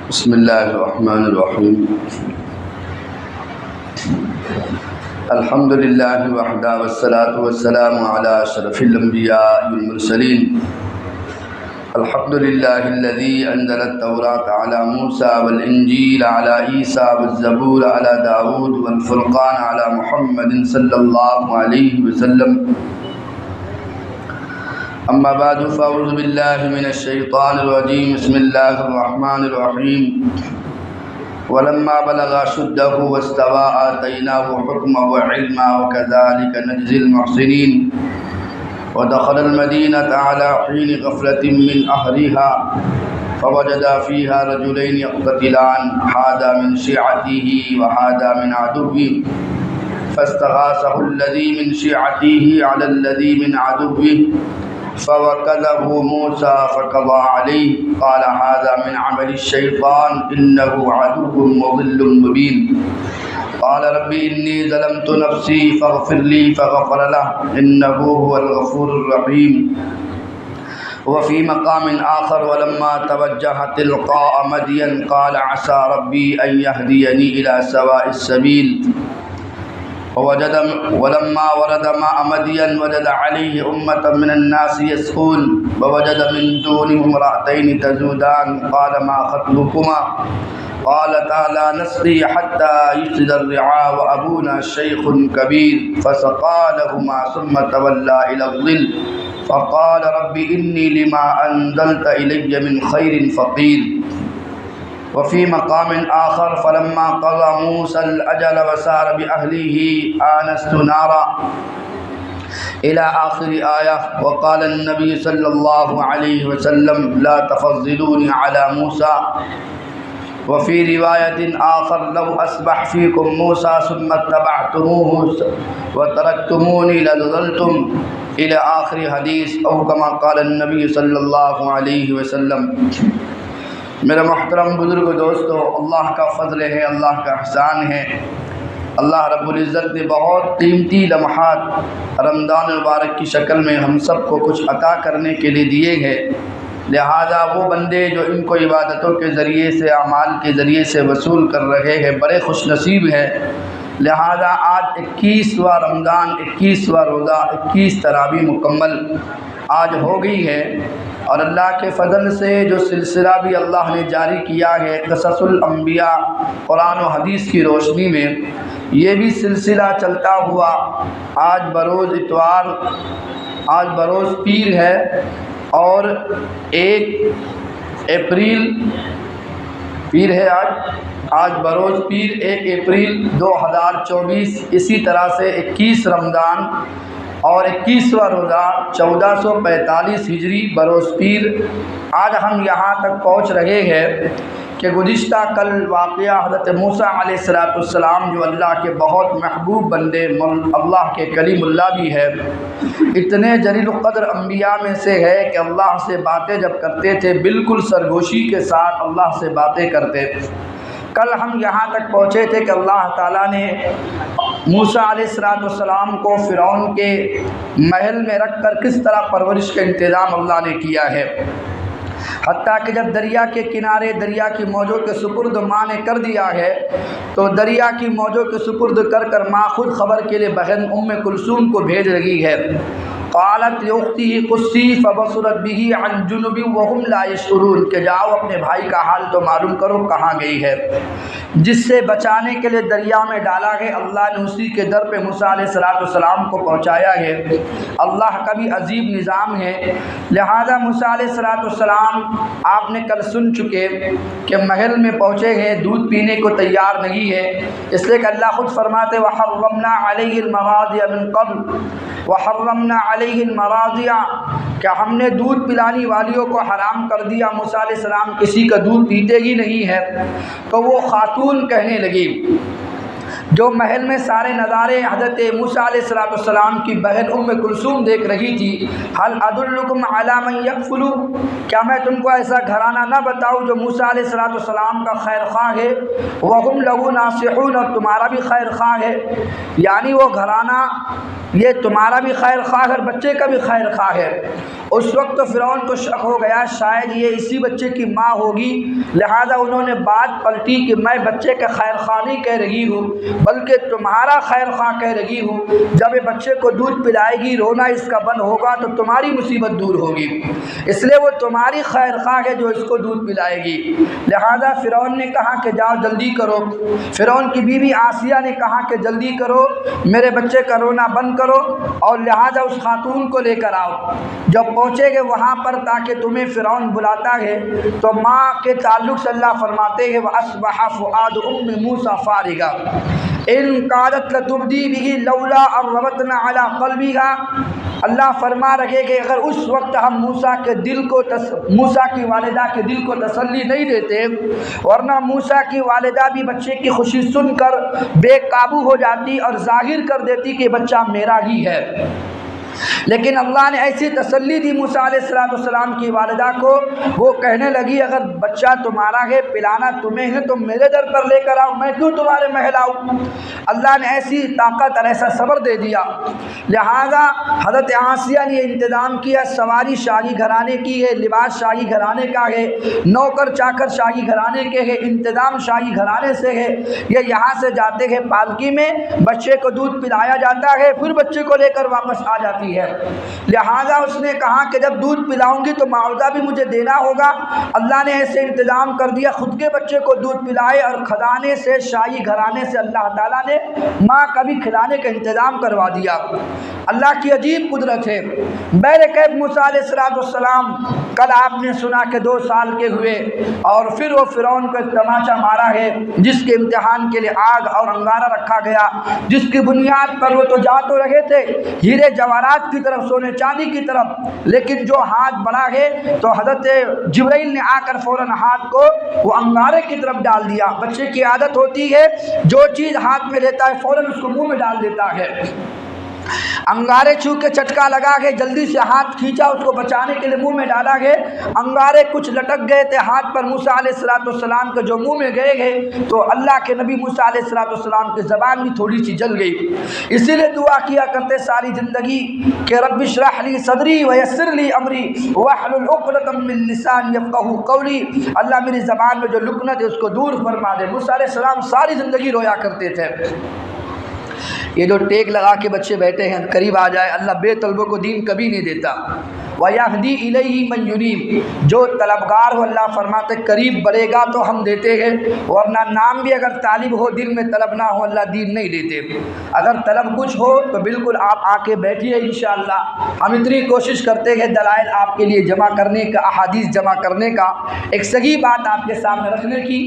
بسم اللہ الرحمن الرحیم الحمد للہ وحدہ والصلاة والسلام علی اشرف الانبیاء والمرسلین الحمد للہ الذی انزل التوراۃ علی موسیٰ والانجیل علی عیسیٰ والزبور علی داود والفرقان علی محمد صلی اللہ علیہ وسلم اما بعد فاعوذ باللہ من الشیطان الرجیم بسم اللہ الرحمن الرحیم ولما بلغ اشدہ واستوى آتیناہ حکما وعلما وکذلک نجزی المحسنین ودخل المدینة على حین غفلة من اہلها فوجد فيها رجلين يقتتلان هذا من شيعته وهذا من عدوه فاستغاثه الذي من شيعته على الذي من عدوه فوكله موسى فقضى عليه قال هذا من عمل الشيطان إنه عدو مضل مبين قال رب إني ظلمت نفسي فاغفر لي فغفر له إنه هو الغفور الرحيم وفي مقام آخر ولما توجه تلقاء مدين قال عسى ربي أن يهديني إلى سواء السبيل ولما ورد ماء مدين وجد عليه أمة من الناس يسقون ووجد من دونهم امرأتين تذودان قال ما خطبكما قالتا لا نسقي حتى يصدر الرعاء وأبونا شيخ كبير فسقى لهما ثم تولى إلى الظل فقال رب إني لما أنزلت إلي من خير فقير وفي مقام آخر فلما قضى موسى الأجل وسار بأهله آنست نارا إلى آخر آية وقال النبي صلى الله عليه وسلم لا تفضلوني على موسى وفي رواية آخر لو أصبح فيكم موسى ثم اتبعتموه وتركتموني لضللتم إلى آخر حديث أو كما قال النبي صلى الله عليه وسلم۔ میرے محترم بزرگ دوستو، اللہ کا فضل ہے، اللہ کا احسان ہے۔ اللہ رب العزت نے بہت قیمتی لمحات رمضان المبارک کی شکل میں ہم سب کو کچھ عطا کرنے کے لیے دیے ہیں، لہذا وہ بندے جو ان کو عبادتوں کے ذریعے سے، اعمال کے ذریعے سے وصول کر رہے ہیں، بڑے خوش نصیب ہیں۔ لہذا آج 21واں رمضان، 21واں روزہ، 21 تراویح مکمل آج ہو گئی ہے، اور اللہ کے فضل سے جو سلسلہ بھی اللہ نے جاری کیا ہے قصص الانبیاء قرآن و حدیث کی روشنی میں، یہ بھی سلسلہ چلتا ہوا آج بروز اتوار، آج بروز پیر ہے، اور 1 اپریل پیر ہے آج بروز پیر 1 اپریل 2024، اسی طرح سے 21 رمضان اور 21واں روزہ 1445 ہجری بروز پیر۔ آج ہم یہاں تک پہنچ رہے ہیں کہ گزشتہ کل واقعہ حضرت موسیٰ علیہ السلام جو اللہ کے بہت محبوب بندے، اللہ کے کلیم اللہ بھی ہے، اتنے جلیل القدر انبیاء میں سے ہے کہ اللہ سے باتیں جب کرتے تھے بالکل سرگوشی کے ساتھ اللہ سے باتیں کرتے۔ کل ہم یہاں تک پہنچے تھے کہ اللہ تعالیٰ نے موسیٰ علیہ السلام کو فرعون کے محل میں رکھ کر کس طرح پرورش کا انتظام اللہ نے کیا ہے، حتیٰ کہ جب دریا کے کنارے دریا کی موجوں کے سپرد ماں نے کر دیا ہے، تو دریا کی موجوں کے سپرد کر کر ماں خود خبر کے لیے بہن کلثوم کو بھیج رہی ہے۔ قالت لاختہ قصی فبصرت به عن جنب وهم لا يشعرون، کہ جاؤ اپنے بھائی کا حال تو معلوم کرو کہاں گئی ہے۔ جس سے بچانے کے لیے دریا میں ڈالا ہے، اللہ نے اسی کے در پہ موسیٰ علیہ السلام کو پہنچایا ہے۔ اللہ کا بھی عجیب نظام ہے۔ لہذا موسیٰ علیہ السلام آپ نے کل سن چکے کہ محل میں پہنچے ہیں، دودھ پینے کو تیار نہیں ہے، اس لیے کہ اللہ خود فرماتے وحرمنا علیہ المراضع من قبل وحرمنا علیہ المراضع، کہ ہم نے دودھ پلانے والیوں کو حرام کر دیا، موسیٰ علیہ السلام کسی کا دودھ پیتے ہی نہیں ہے۔ تو وہ خاتون کہنے لگی جو محل میں سارے نظارے حضرت موسیٰ علیہ السلام کی بہن کلثوم دیکھ رہی تھی، هل ادلکم علی من یکفل، کیا میں تم کو ایسا گھرانہ نہ بتاؤں جو موسیٰ علیہ السلام کا خیر خواہ ہے، وہم لہ ناصحون، اور تمہارا بھی خیر خواہ ہے۔ یعنی وہ گھرانہ یہ تمہارا بھی خیر خواہ ہے اور بچے کا بھی خیر خواہ ہے۔ اس وقت تو فرعون کو شک ہو گیا شاید یہ اسی بچے کی ماں ہوگی، لہذا انہوں نے بات پلٹی کہ میں بچے کا خیر خواہ نہیں کہہ رہی ہوں بلکہ تمہارا خیر خواہ کہہ رہی ہوں۔ جب یہ بچے کو دودھ پلائے گی رونا اس کا بند ہوگا تو تمہاری مصیبت دور ہوگی، اس لیے وہ تمہاری خیر خواہ ہے جو اس کو دودھ پلائے گی۔ لہذا فرعون نے کہا کہ جاؤ جلدی کرو۔ فرعون کی بیوی آسیہ نے کہا کہ جلدی کرو، میرے بچے کا رونا بند کرو اور لہذا اس خاتون کو لے کر آؤ۔ جب پہنچے گے وہاں پر تاکہ تمہیں فرعون بلاتا ہے تو ماں کے تعلق سے اللہ فرماتے ہیں وَأَصْبَحَ فُؤَادُ أُمِّ مُوسَىٰ فَارِغًا إِن كَادَتْ لَتُبْدِي بِهِ لَوْلَا أَن رَّبَطْنَا عَلَىٰ قَلْبِهَا۔ اللہ فرما رہے کہ اگر اس وقت ہم موسیٰ کی والدہ کے دل کو تسلی نہیں دیتے ورنہ موسیٰ کی والدہ بھی بچے کی خوشی سن کر بے قابو ہو جاتی اور ظاہر کر دیتی کہ بچہ میرا ہی ہے، لیکن اللہ نے ایسی تسلی دی موسیٰ علیہ السلام کی والدہ کو، وہ کہنے لگی اگر بچہ تمہارا ہے پلانا تمہیں ہے تو میرے در پر لے کر آؤ، میں کیوں تمہارے محل آؤں۔ اللہ نے ایسی طاقت اور ایسا صبر دے دیا، لہذا حضرت آسیہ نے انتظام کیا، سواری شاہی گھرانے کی ہے، لباس شاہی گھرانے کا ہے، نوکر چاکر شاہی گھرانے کے ہے، انتظام شاہی گھرانے سے ہے، یہ یہاں سے جاتے ہیں پالکی میں، بچے کو دودھ پلایا جاتا ہے پھر بچے کو لے کر واپس آ جاتی ہے۔ لہذا اس نے کہا کہ جب دودھ پلاؤں گی تو معاوضہ بھی مجھے دینا ہوگا۔ اللہ نے ایسے انتظام کر دیا خود کے بچے کو دودھ پلائے اور خزانے سے شاہی گھرانے سے اللہ تعالیٰ نے ماں کا بھی کھلانے کا انتظام کروا دیا۔ اللہ کی عجیب قدرت ہے۔ بہرکیف موسیٰ علیہ السلام کل آپ نے سنا کہ 2 سال کے ہوئے اور پھر وہ فرعون کو ایک تماچا مارا ہے جس کے امتحان کے لیے آگ اور انگارہ رکھا گیا، جس کی بنیاد پر وہ تو جا تو رہے تھے ہیرے جواہرات کی طرف، سونے چاندی کی طرف، لیکن جو ہاتھ بڑھا ہے تو حضرت جبرائیل نے آ کر فوراً ہاتھ کو وہ انگارے کی طرف ڈال دیا۔ بچے کی عادت ہوتی ہے جو چیز ہاتھ میں لیتا ہے فوراً اس کو منہ میں ڈال دیتا ہے۔ انگارے چھو کے چٹکا لگا کے جلدی سے ہاتھ کھینچا، اس کو بچانے کے لیے منہ میں ڈالا گئے، انگارے کچھ لٹک گئے تھے ہاتھ پر موسیٰ علیہ السلام کے جو منہ میں گئے تو اللہ کے نبی موسیٰ علیہ السلام کی زبان بھی تھوڑی سی جل گئی۔ اسی لیے دعا کیا کرتے ساری زندگی کہ رب اشرح لی صدری ویسر لی امری واحلل عقدۃ من لسانی یفقہوا قولی، اللہ میری زبان میں جو لکنت ہے اس کو دور فرما دے۔ موسیٰ علیہ السلام ساری زندگی رویا کرتے تھے۔ یہ جو ٹیک لگا کے بچے بیٹھے ہیں قریب آ جائے، اللہ بے طلبوں کو دین کبھی نہیں دیتا۔ وَيَهْدِي إِلَيْهِ مَن يُنِيبُ، جو طلبگار ہو اللہ فرماتے قریب بڑھے گا تو ہم دیتے ہیں، ورنہ نام بھی اگر طالب ہو دل میں طلب نہ ہو اللہ دین نہیں دیتے۔ اگر طلب کچھ ہو تو بالکل آپ آ کے بیٹھیے انشاءاللہ۔ ہم اتنی کوشش کرتے ہیں دلائل آپ کے لیے جمع کرنے کا، احادیث جمع کرنے کا، ایک صحیح بات آپ کے سامنے رکھنے کی،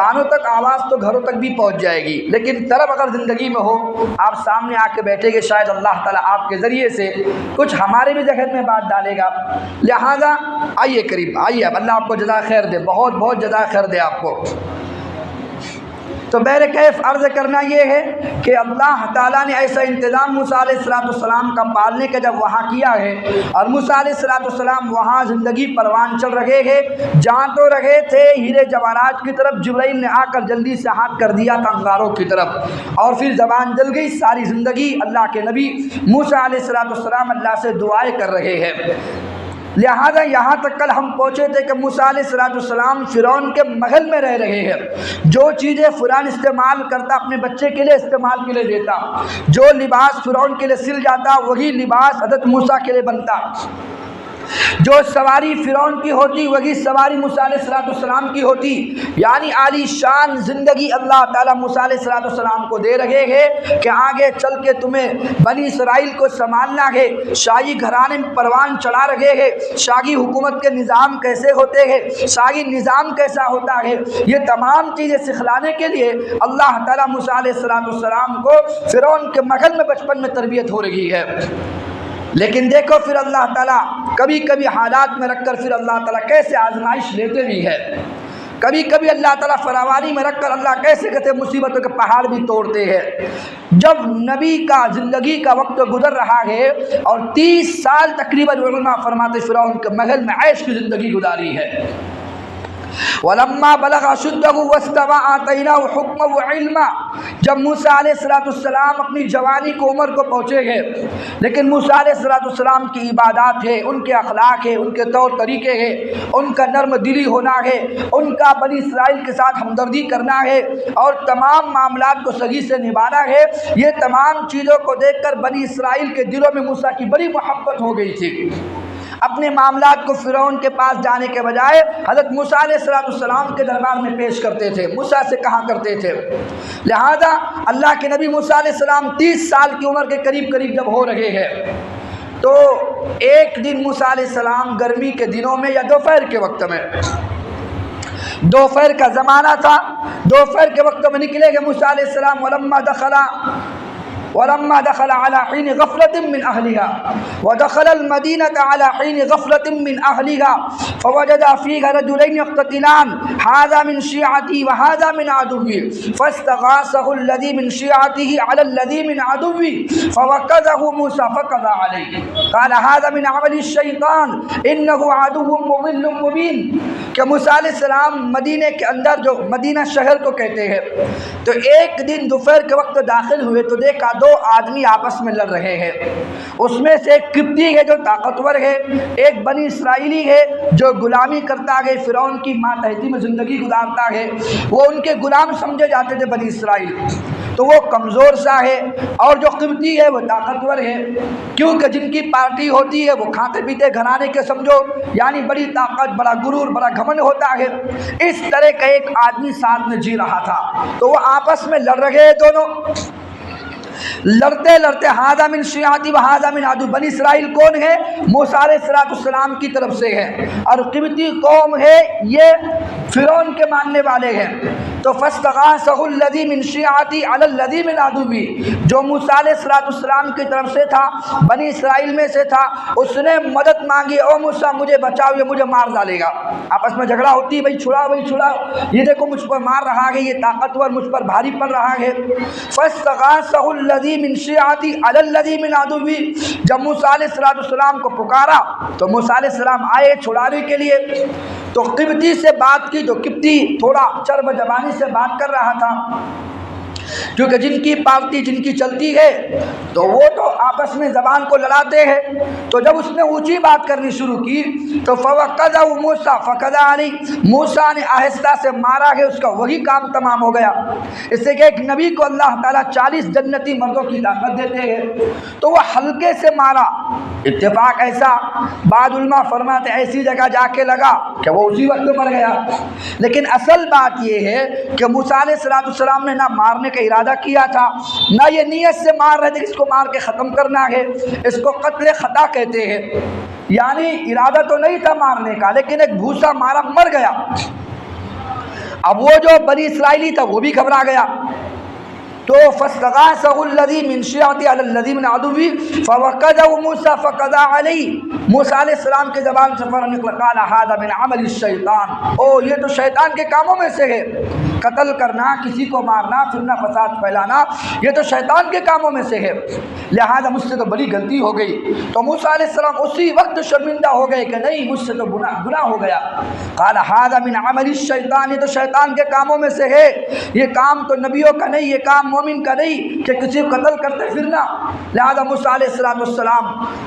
کانوں تک آواز تو گھروں تک بھی پہنچ جائے گی، لیکن طلب اگر زندگی میں ہو آپ سامنے آ کے بیٹھے گے شاید اللہ تعالیٰ آپ کے ذریعے سے کچھ ہمارے بھی ذہن میں بات ڈالے گا۔ لہذا آئیے قریب آئیے، اب اللہ آپ کو جزائے خیر دے، بہت بہت جزائے خیر دے آپ کو۔ تو بہرکیف عرض کرنا یہ ہے کہ اللہ تعالیٰ نے ایسا انتظام موسیٰ علیہ السلام کا پالنے کا جب وہاں کیا ہے، اور موسیٰ علیہ السلام وہاں زندگی پروان چل رہے ہیں، جہاں تو رہے تھے ہیرے جواہرات کی طرف، جبرائیل نے آ کر جلدی سے ہاتھ کر دیا تھا انگاروں کی طرف، اور پھر زبان جل گئی۔ ساری زندگی اللہ کے نبی موسیٰ علیہ السلام اللہ سے دعائیں کر رہے ہیں۔ لہذا یہاں تک کل ہم پہنچے تھے کہ موسیٰ علیہ السلام فرعون کے محل میں رہ رہے ہیں، جو چیزیں فرعون استعمال کرتا اپنے بچے کے لیے استعمال کے لیے دیتا، جو لباس فرعون کے لیے سل جاتا وہی لباس حضرت موسیٰ کے لیے بنتا، جو سواری فرعون کی ہوتی وہی سواری موسیٰ علیہ السلام کی ہوتی، یعنی عالی شان زندگی اللہ تعالیٰ موسیٰ علیہ السلام کو دے رہے ہیں کہ آگے چل کے تمہیں بنی اسرائیل کو سنبھالنا ہے، شاہی گھرانے میں پروان چڑھا رہے ہیں، شاہی حکومت کے نظام کیسے ہوتے ہیں، شاہی نظام کیسا ہوتا ہے، یہ تمام چیزیں سکھلانے کے لیے اللہ تعالیٰ موسیٰ علیہ السلام کو فرعون کے محل میں بچپن میں تربیت ہو رہی ہے۔ لیکن دیکھو پھر اللہ تعالیٰ کبھی کبھی حالات میں رکھ کر پھر اللہ تعالیٰ کیسے آزمائش لیتے بھی ہے، کبھی کبھی اللہ تعالیٰ فراوانی میں رکھ کر اللہ کیسے کہتے مصیبتوں کے پہاڑ بھی توڑتے ہیں۔ جب نبی کا زندگی کا وقت گزر رہا ہے اور 30 سال تقریباً علماء فرماتے فرعون کے محل میں عیش کی زندگی گزاری ہے، وَلَمَّا بَلَغَ أَشُدَّهُ وَاسْتَوَىٰ آتَيْنَاهُ حُكْمًا وَعِلْمًا۔ جب موسیٰ علیہ السلام اپنی جوانی کو عمر کو پہنچے گئے، لیکن موسیٰ علیہ السلام کی عبادات ہے، ان کے اخلاق ہے، ان کے طور طریقے ہے، ان کا نرم دلی ہونا ہے، ان کا بنی اسرائیل کے ساتھ ہمدردی کرنا ہے اور تمام معاملات کو صحیح سے نبھانا ہے، یہ تمام چیزوں کو دیکھ کر بنی اسرائیل کے دلوں میں موسیٰ کی بڑی محبت ہو گئی تھی۔ اپنے معاملات کو فرعون کے پاس جانے کے بجائے حضرت موسیٰ علیہ السلام کے دربار میں پیش کرتے تھے، موسیٰ سے کہا کرتے تھے۔ لہذا اللہ کے نبی موسیٰ علیہ السلام 30 سال کی عمر کے قریب جب ہو رہے ہیں تو ایک دن موسیٰ علیہ السلام گرمی کے دنوں میں یا دوپہر کے وقت میں، دوپہر کا زمانہ تھا، دوپہر کے وقت میں نکلے گئے موسیٰ علیہ السلام۔ ولما دخل على حين غفلة من أهلها ودخل المدينة على حين غفلة من أهلها فوجد فيها رجلين يقتتلان هذا من شيعته وهذا من عدوه فاستغاثه الذي من شيعته على الذي من عدوه فوكزه موسى فقضى عليه قال هذا من عمل الشيطان إنه عدو مضل مبين۔ کہ موسیٰ علیہ السلام مدینے کے اندر، جو مدینہ شہر کو کہتے ہیں، تو ایک دن دوپہر کے وقت داخل ہوئے تو دیکھا 2 آدمی آپس میں لڑ رہے ہیں۔ اس میں سے ایک قبطی ہے جو طاقتور ہے، ایک بنی اسرائیلی ہے جو غلامی کرتا ہے، فرعون کی ماتحتی میں زندگی گزارتا ہے، وہ ان کے غلام سمجھے جاتے تھے بنی اسرائیل، تو وہ کمزور سا ہے، اور جو قبطی ہے وہ طاقتور ہے، کیونکہ جن کی پارٹی ہوتی ہے وہ کھاتے پیتے گھرانے کے سمجھو، یعنی بڑی طاقت، بڑا غرور، بڑا گھمنڈ ہوتا ہے۔ اس طرح کا ایک آدمی ساتھ میں جی رہا تھا، تو وہ آپس میں لڑ رہے ہیں دونوں، لڑتے لڑتے ہذا من شیعتی و ہذا من عدو۔ بنی اسرائیل کون ہے؟ موسیٰ علیہ السلام کی طرف سے ہے، اور قبطی قوم ہے یہ فرعون کے ماننے والے ہیں۔ تو فاستغاثہ الذی من شیعتی علی الذی من عدوی، جو موسیٰ علیہ السلام کی طرف سے تھا، بنی اسرائیل میں سے تھا، اس نے مدد مانگی، او موسیٰ مجھے بچاؤ، یہ مجھے مار ڈالے گا۔ آپس میں جھگڑا ہوتی ہے، بھائی چھڑاؤ، بھائی چھڑاؤ، یہ دیکھو مجھ پر مار رہا ہے، یہ طاقتور مجھ پر بھاری پڑ رہا ہے۔ فاستغاثہ الذی من شیعتی علی الذی من عدوی، جب موسیٰ علیہ السلام کو پکارا تو موسیٰ علیہ السلام آئے چھڑانے کے لیے، تو قبطی سے بات کی، جو قبطی تھوڑا چرب زبانی سے بات کر رہا تھا، کیونکہ جن کی پارٹی جن کی چلتی ہے تو وہ تو آپس میں زبان کو لڑاتے ہیں، تو جب اس نے اونچی بات کرنی شروع کی تو فوقذہ موسیٰ فقضى علیہ، موسیٰ نے آہستہ سے مارا ہے، اس کا وہی کام تمام ہو گیا۔ اس سے کہ ایک نبی کو اللہ تعالیٰ 40 جنتی مردوں کی طاقت دیتے ہیں، تو وہ ہلکے سے مارا، اتفاق ایسا، بعض علماء فرماتے ایسی جگہ جا کے لگا کہ وہ اسی وقت مر گیا، لیکن اصل بات یہ ہے کہ موسیٰ علیہ السلام نے نہ مارنے کا ارادہ کیا تھا، نہ یہ نیت سے مار رہے تھے کہ اس کو مار کے ختم کرنا ہے، اس کو قتل خطا کہتے ہیں، یعنی ارادہ تو نہیں تھا مارنے کا، لیکن ایک بھوسا مارا، مر گیا۔ اب وہ جو بنی اسرائیلی تھا وہ بھی گھبرا گیا، تو فاستغاثہ الذی من شیعتی علی الذی من عدوی فوقذہ موسیٰ فقضى علیہ، موسیٰ علیہ السلام کے زبان سے فوراً نکلا قال ھذا من عمل الشیطان، او یہ تو شیطان کے کاموں میں سے ہے، قتل کرنا، کسی کو مارنا، فتنہ فساد پھیلانا، یہ تو شیطان کے کاموں میں سے ہے، لہذا مجھ سے تو بڑی غلطی ہو گئی۔ تو موسیٰ علیہ السلام اسی وقت شرمندہ ہو گئے کہ نہیں، مجھ سے تو گناہ ہو گیا۔ قال ھذا من عمل الشیطان، یہ تو شیطان کے کاموں میں سے ہے، یہ کام تو نبیوں کا نہیں، یہ کام مومن کا نہیں کہ کسی کو قتل کرتے پھرنا۔ لہذا موسیٰ علیہ السلام،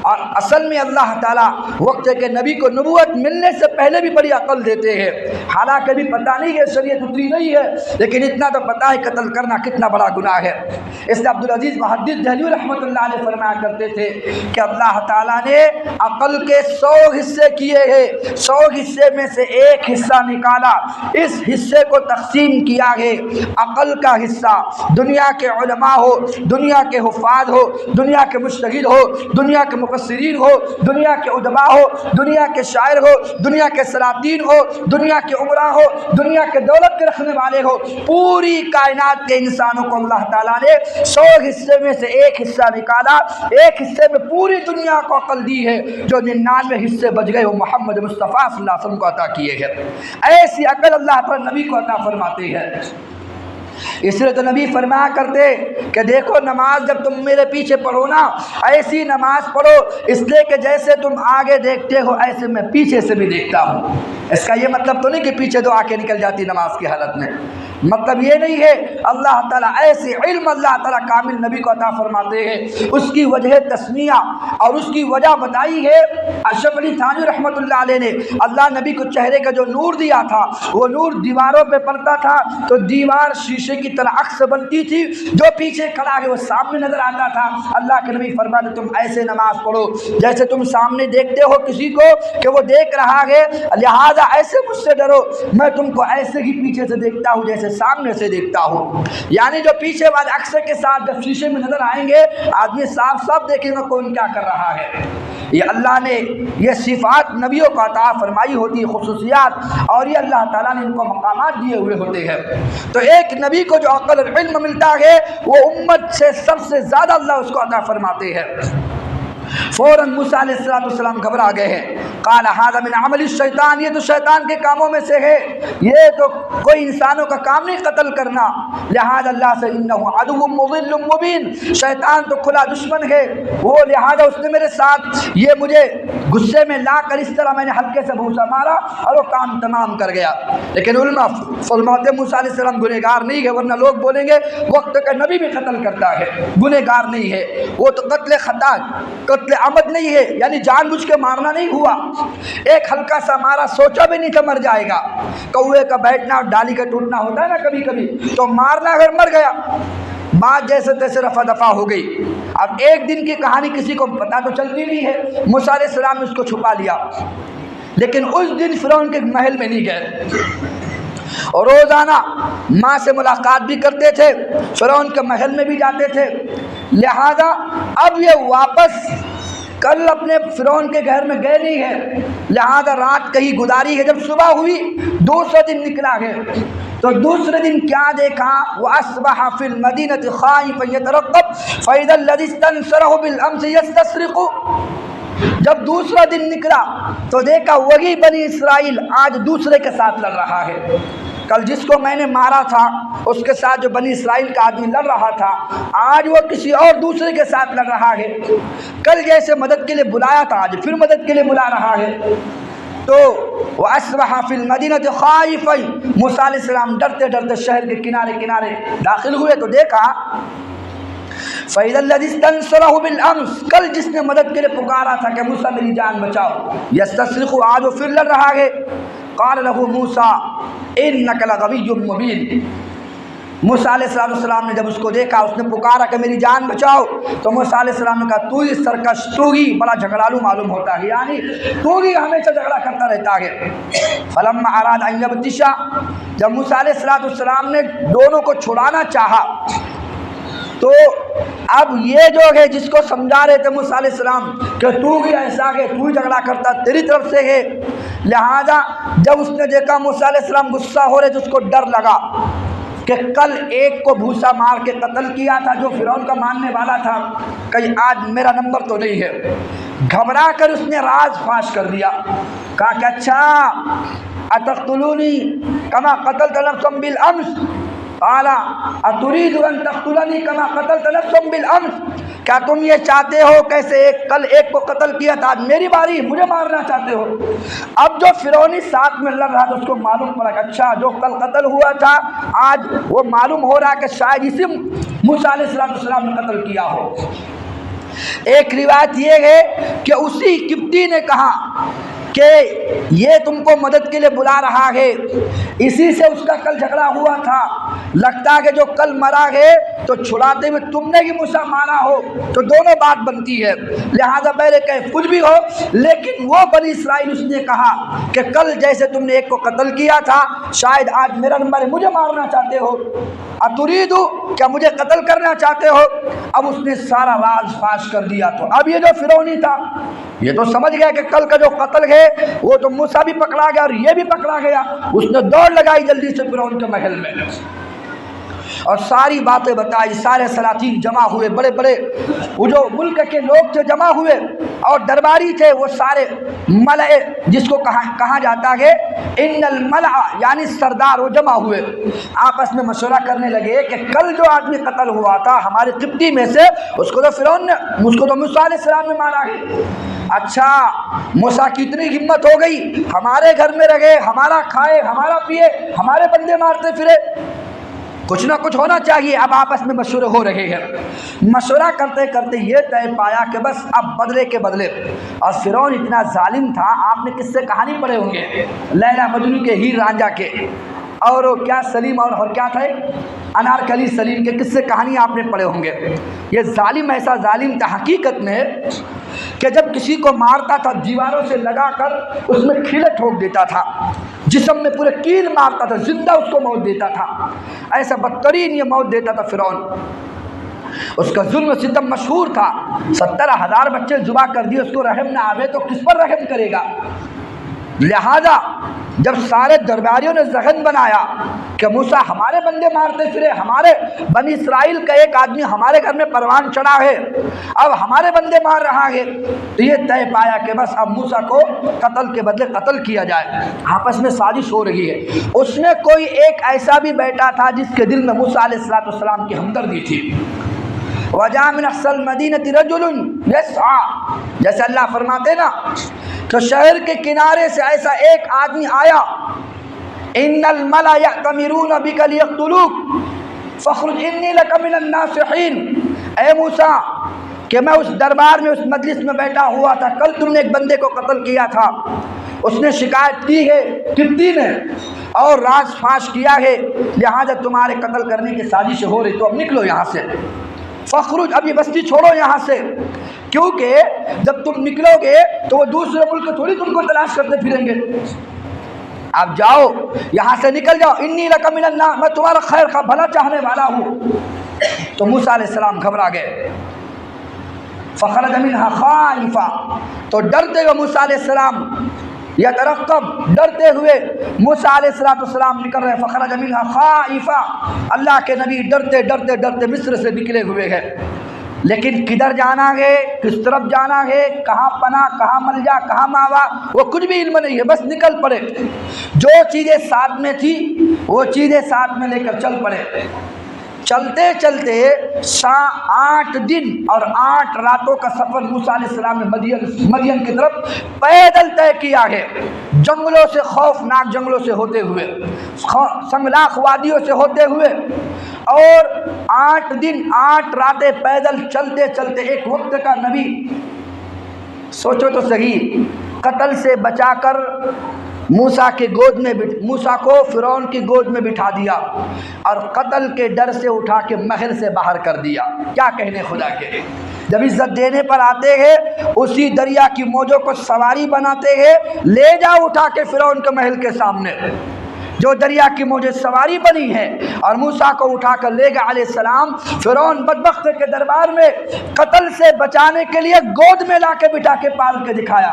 اور اصل میں اللہ تعالیٰ وقت ہے کہ نبی کو نبوت ملنے سے پہلے بھی بڑی عقل دیتے ہیں، حالانکہ بھی پتہ نہیں ہے، شریعت اتری نہیں ہے، لیکن اتنا تو پتہ ہے قتل کرنا کتنا بڑا گناہ ہے۔ اس لیے عبدالعزیز محدث دہلوی رحمۃ اللہ علیہ فرمایا کرتے تھے کہ اللہ تعالیٰ نے عقل کے 100 حصے کیے ہیں، 100 حصے میں سے ایک حصہ نکالا، اس حصے کو تقسیم کیا ہے، عقل کا حصہ دنیا کے علماء ہو، دنیا کے حفاظ ہو، دنیا کے مجتہد ہو، دنیا کے مفسرین ہو، دنیا کے ادباء ہو، دنیا کے شاعر ہو، دنیا کے سلاطین ہو، دنیا کے عمراء ہو، دنیا کے دولت کے رکھنے والے ہو، پوری کائنات کے انسانوں کو اللہ تعالیٰ نے 100 حصے میں سے ایک حصہ نکالا، ایک حصے میں پوری دنیا کو عقل دی ہے، جو 99 حصے بچ گئے وہ محمد مصطفیٰ صلی اللہ علیہ وسلم کو عطا کیے ہیں۔ ایسی عقل اللہ تعالیٰ نبی کو عطا فرماتے ہیں۔ اس لیے تو نبی فرمایا کرتے کہ دیکھو نماز جب تم میرے پیچھے پڑھو نا ایسی نماز پڑھو اس لیے کہ جیسے تم آگے دیکھتے ہو ایسے میں پیچھے سے بھی دیکھتا ہوں۔ اس کا یہ مطلب تو نہیں کہ پیچھے دو آنکھیں نکل جاتی نماز کی حالت میں، مطلب یہ نہیں ہے۔ اللہ تعالیٰ ایسے علم اللہ تعالیٰ کامل نبی کو عطا فرماتے ہیں، اس کی وجہ تسمیہ اور اس کی وجہ بتائی ہے اشرف علی تھانوی رحمۃ اللہ علیہ نے۔ اللہ نبی کو چہرے کا جو نور دیا تھا وہ نور دیواروں پہ پڑتا تھا تو دیوار شیشے کی طرح عکس بنتی تھی، جو پیچھے کھڑا ہے وہ سامنے نظر آتا تھا۔ اللہ کے نبی فرماتے تم ایسے نماز پڑھو جیسے تم سامنے دیکھتے ہو کسی کو کہ وہ دیکھ رہا ہے، لہذا ایسے مجھ سے ڈرو میں تم کو ایسے ہی پیچھے سے دیکھتا ہوں جیسے سامنے سے دیکھتا ہوں۔ یعنی جو پیچھے والے عکس کے ساتھ جب شیشے میں نظر آئیں گے آدمی صاف صاف دیکھے گا کون کیا کر رہا ہے۔ یہ اللہ نے یہ صفات نبیوں کو عطا فرمائی ہوتی ہے، خصوصیات، اور یہ اللہ تعالیٰ نے ان کو مقامات دیے ہوئے ہوتے ہیں۔ تو ایک نبی کو جو عقل اور علم ملتا ہے وہ امت سے سب سے زیادہ اللہ اس کو عطا فرماتے ہیں۔ فوراً موسیٰ علیہ السلام گھبرا گئے ہیں، قال ھذا من عمل الشیطان، یہ تو شیطان کے کاموں میں سے ہے، یہ تو کوئی انسانوں کا کام نہیں قتل کرنا، لہذا اللہ سے انہ عدو مضل مبین، شیطان تو کھلا دشمن ہے وہ، لہذا اس نے میرے ساتھ یہ مجھے غصے میں لا کر اس طرح میں نے ہلکے سے بھوسا مارا اور وہ کام تمام کر گیا۔ لیکن علماء فرماتے موسیٰ علیہ السلام گنہگار نہیں ہے، ورنہ لوگ بولیں گے وقت کا نبی بھی قتل کرتا ہے، گنہگار نہیں ہے، وہ تو قتل خطا قتل عمد نہیں ہے، یعنی جان بوجھ کے مارنا نہیں ہوا، ایک ہلکا سا مارا، سوچا بھی نہیں تھا مر جائے گا، کوے کا بیٹھنا اور ڈالی کا ٹوٹنا ہوتا ہے نا کبھی کبھی، تو مارنا اگر مر گیا بات جیسے تیسے رفع دفع ہو گئی۔ اب ایک دن کی کہانی کسی کو پتہ تو چلتی نہیں ہے، موسیٰ علیہ السلام نے اس کو چھپا لیا، لیکن اس دن فرعون کے محل میں نہیں گئے، اور روزانہ ماں سے ملاقات بھی کرتے تھے، فرعون کے محل میں بھی جاتے تھے، لہذا اب یہ واپس کل اپنے فرعون کے گھر میں گئے نہیں ہے، لہذا رات کہیں گزاری ہے۔ جب صبح ہوئی دوسرا دن نکلا ہے تو دوسرے دن کیا دیکھا، وَأَصْبَحَ فِي الْمَدِينَةِ خَائِفًا يَتَرَقَّبُ فَإِذَا الَّذِي اسْتَنصَرَهُ بِالْأَمْسِ يَسْتَصْرِخُ، جب دوسرا دن نکلا تو دیکھا وہی بنی اسرائیل آج دوسرے کے ساتھ لڑ رہا ہے، کل جس کو میں نے مارا تھا اس کے ساتھ جو بنی اسرائیل کا آدمی لڑ رہا تھا آج وہ کسی اور دوسرے کے ساتھ لڑ رہا ہے، کل جیسے مدد کے لیے بلایا تھا آج پھر مدد کے لیے بلا رہا ہے۔ تو وَأَصْبَحَ فِي الْمَدِينَةِ خَائِفًا، موسیٰ علیہ السلام ڈرتے ڈرتے شہر کے کنارے کنارے داخل ہوئے تو دیکھا فَإِذَا الَّذِي اسْتَنصَرَهُ بِالْأَمْسِ، کل جس نے مدد کے لیے پکارا تھا کہ موسیٰ میری جان بچاؤ، یستصرخ، آج وہ پھر لڑ رہا ہے۔ قال له موسیٰ إِنَّكَ لَغَوِيٌّ مُبِينٌ، موسیٰ علیہ السلام نے جب اس کو دیکھا اس نے پکارا کہ میری جان بچاؤ، تو موسیٰ علیہ السلام نے کہا تو ہی سرکش، تو ہی بڑا جھگڑالو معلوم ہوتا ہے، یعنی تو ہی ہمیشہ جھگڑا کرتا رہتا ہے۔ فلما اراد ان یبطش، جب موسیٰ علیہ السلام نے دونوں کو چھڑانا چاہا تو اب یہ جو ہے جس کو سمجھا رہے تھے موسیٰ علیہ السلام کہ تو بھی ایسا ہے، تو ہی جھگڑا کرتا تیری طرف سے ہے، لہذا جب اس نے دیکھا موسیٰ علیہ السلام غصہ ہو رہے تو اس کو ڈر لگا کہ کل ایک کو بھوسا مار کے قتل کیا تھا جو فرعون کا ماننے والا تھا، کہیں آج میرا نمبر تو نہیں ہے، گھبرا کر اس نے راز فاش کر دیا، کہا کہ اچھا اتقتلونی کما قتلت نفسا بالامس، قال اتريد ان تقتلني كما قتلت نفسا بالامس، کیا تم یہ چاہتے ہو کیسے کل ایک کو قتل کیا تھا آج میری باری مجھے مارنا چاہتے ہو۔ اب جو فرعونی ساتھ میں لڑ رہا تھا اس کو معلوم پڑا کہ اچھا جو کل قتل ہوا تھا آج وہ معلوم ہو رہا کہ شاید اسی موسیٰ علیہ السلام نے قتل کیا ہو۔ ایک روایت یہ ہے کہ اسی قبطی نے کہا کہ یہ تم کو مدد کے لیے بلا رہا ہے، اسی سے اس کا کل جھگڑا ہوا تھا، لگتا ہے کہ جو کل مرا ہے تو چھڑاتے ہوئے تم نے ہی موسیٰ مارا ہو، تو دونوں بات بنتی ہے، لہذا پہلے کہ کچھ بھی ہو لیکن وہ بنی اسرائیل اس نے کہا کہ کل جیسے تم نے ایک کو قتل کیا تھا شاید آج میرا نمبر ہے، مجھے مارنا چاہتے ہو، اتریدو کیا مجھے قتل کرنا چاہتے ہو۔ اب اس نے سارا راز فاش کر دیا، تو اب یہ جو فرعونی تھا یہ تو سمجھ گیا کہ کل کا جو قتل ہے وہ تو موسیٰ بھی پکڑا گیا اور یہ بھی پکڑا گیا، اس نے دوڑ لگائی جلدی سے فرعون کے محل میں، اور ساری باتیں بتائی. سارے سلاطین جمع ہوئے، بڑے بڑے وہ جو ملک کے لوگ تھے جمع ہوئے، اور درباری تھے وہ سارے ملئے جس کو کہا جاتا ہے ان الملأ یعنی سردار، وہ جمع ہوئے. آپس میں مشورہ کرنے لگے کہ کل جو آدمی قتل ہوا تھا ہمارے قبطی میں سے، اس کو تو فرعون نے، اس کو تو موسیٰ علیہ السلام نے مارا ہے. اچھا موسیٰ کی اتنی ہمت ہو گئی، ہمارے گھر میں رہے، ہمارا کھائے، ہمارا پیے، ہمارے بندے مارتے پھرے، کچھ نہ کچھ ہونا چاہیے. اب آپس میں مشورے ہو رہے ہیں. مشورہ کرتے کرتے یہ طے پایا کہ بس اب بدلے کے بدلے. اور فرعون اتنا ظالم تھا، آپ نے کس سے کہانی پڑھے ہوں گے لیلا مجنون کے، ہیر رانجھا کے، اور کیا سلیم اور کیا تھے انارکلی سلیم کے قصے کہانی آپ نے پڑھے ہوں گے. یہ ظالم ایسا ظالم تھا حقیقت میں کہ جب کسی کو مارتا تھا دیواروں سے لگا کر اس میں کھیلے ٹھوک دیتا تھا، جسم میں پورے کیل مارتا تھا، زندہ اس کو موت دیتا تھا. ایسا بدترین یہ موت دیتا تھا فرعون. اس کا ظلم و ستم مشہور تھا. 70,000 بچے ذبح کر دیے، اس کو رحم نہ آوے تو کس پر رحم کرے گا؟ لہذا جب سارے درباریوں نے ذہن بنایا کہ موسیٰ ہمارے بندے مارتے پھرے، ہمارے بنی اسرائیل کا ایک آدمی ہمارے گھر میں پروان چڑھا ہے، اب ہمارے بندے مار رہا ہے، تو یہ طے پایا کہ بس اب موسیٰ کو قتل کے بدلے قتل کیا جائے. آپس میں سازش ہو رہی ہے. اس میں کوئی ایک ایسا بھی بیٹا تھا جس کے دل میں موسیٰ علیہ السلام کی ہمدردی تھی. وَجَاءَ مِنْ أَقْصَى الْمَدِينَةِ رَجُلٌ يَسْعَىٰ، جیسے اللہ فرماتے نا تو شہر کے کنارے سے ایسا ایک آدمی آیا. إِنَّ الْمَلَأَ يَأْتَمِرُونَ بِكَ لِيَقْتُلُوكَ فَاخْرُجْ إِنِّي لَكَ مِنَ النَّاصِحِينَ. اے موسیٰ کہ میں اس دربار میں، اس مجلس میں بیٹھا ہوا تھا، کل تم نے ایک بندے کو قتل کیا تھا، اس نے شکایت کی ہے قبطی نے اور راز فاش کیا ہے، لہذا تمہارے قتل کرنے کی سازش ہو رہی، تو اب نکلو یہاں سے. فخرج، اب یہ بستی چھوڑو یہاں سے، کیونکہ جب تم نکلو گے تو وہ دوسرے ملک تھوڑی تم کو تلاش کرتے پھریں گے. اب جاؤ یہاں سے نکل جاؤ. انی لک من الناس، میں تمہارا خیر خواہ بھلا چاہنے والا ہوں. تو موسیٰ علیہ السلام گھبرا گئے. فخرج منها خائفا، تو ڈرتے ہوئے موسیٰ علیہ السلام یترقب، ڈرتے ہوئے موسیٰ علیہ السلام نکل رہے. فخرج منها خائفا، اللہ کے نبی ڈرتے ڈرتے ڈرتے مصر سے نکلے ہوئے ہیں. لیکن کدھر جانا ہے، کس طرف جانا ہے، کہاں پناہ، کہاں ملجا، کہاں ماوا، وہ کچھ بھی علم نہیں ہے، بس نکل پڑے. جو چیزیں ساتھ میں تھی وہ چیزیں ساتھ میں لے کر چل پڑے. چلتے چلتے 8 دن اور 8 راتوں کا سفر موسیٰ علیہ السلام نے مدین کی طرف پیدل طے کیا ہے. جنگلوں سے، خوفناک جنگلوں سے ہوتے ہوئے، سنگلاخ وادیوں سے ہوتے ہوئے، اور 8 دن 8 راتیں پیدل چلتے چلتے ایک وقت کا نبی، سوچو تو صحیح، قتل سے بچا کر موسیٰ کو فرعون کی گود میں بٹھا دیا اور قتل کے ڈر سے اٹھا کے محل سے باہر کر دیا. کیا کہنے خدا کے. جب عزت دینے پر آتے ہیں اسی دریا کی موجوں کو سواری بناتے ہیں، لے جاؤ اٹھا کے فرعون کے محل کے سامنے. جو دریا کی موجیں سواری بنی ہے، اور موسیٰ کو اٹھا کر لے گئے علیہ السلام فرعون بدبخت کے دربار میں. قتل سے بچانے کے لیے گود میں لا کے بٹھا کے پال کے دکھایا.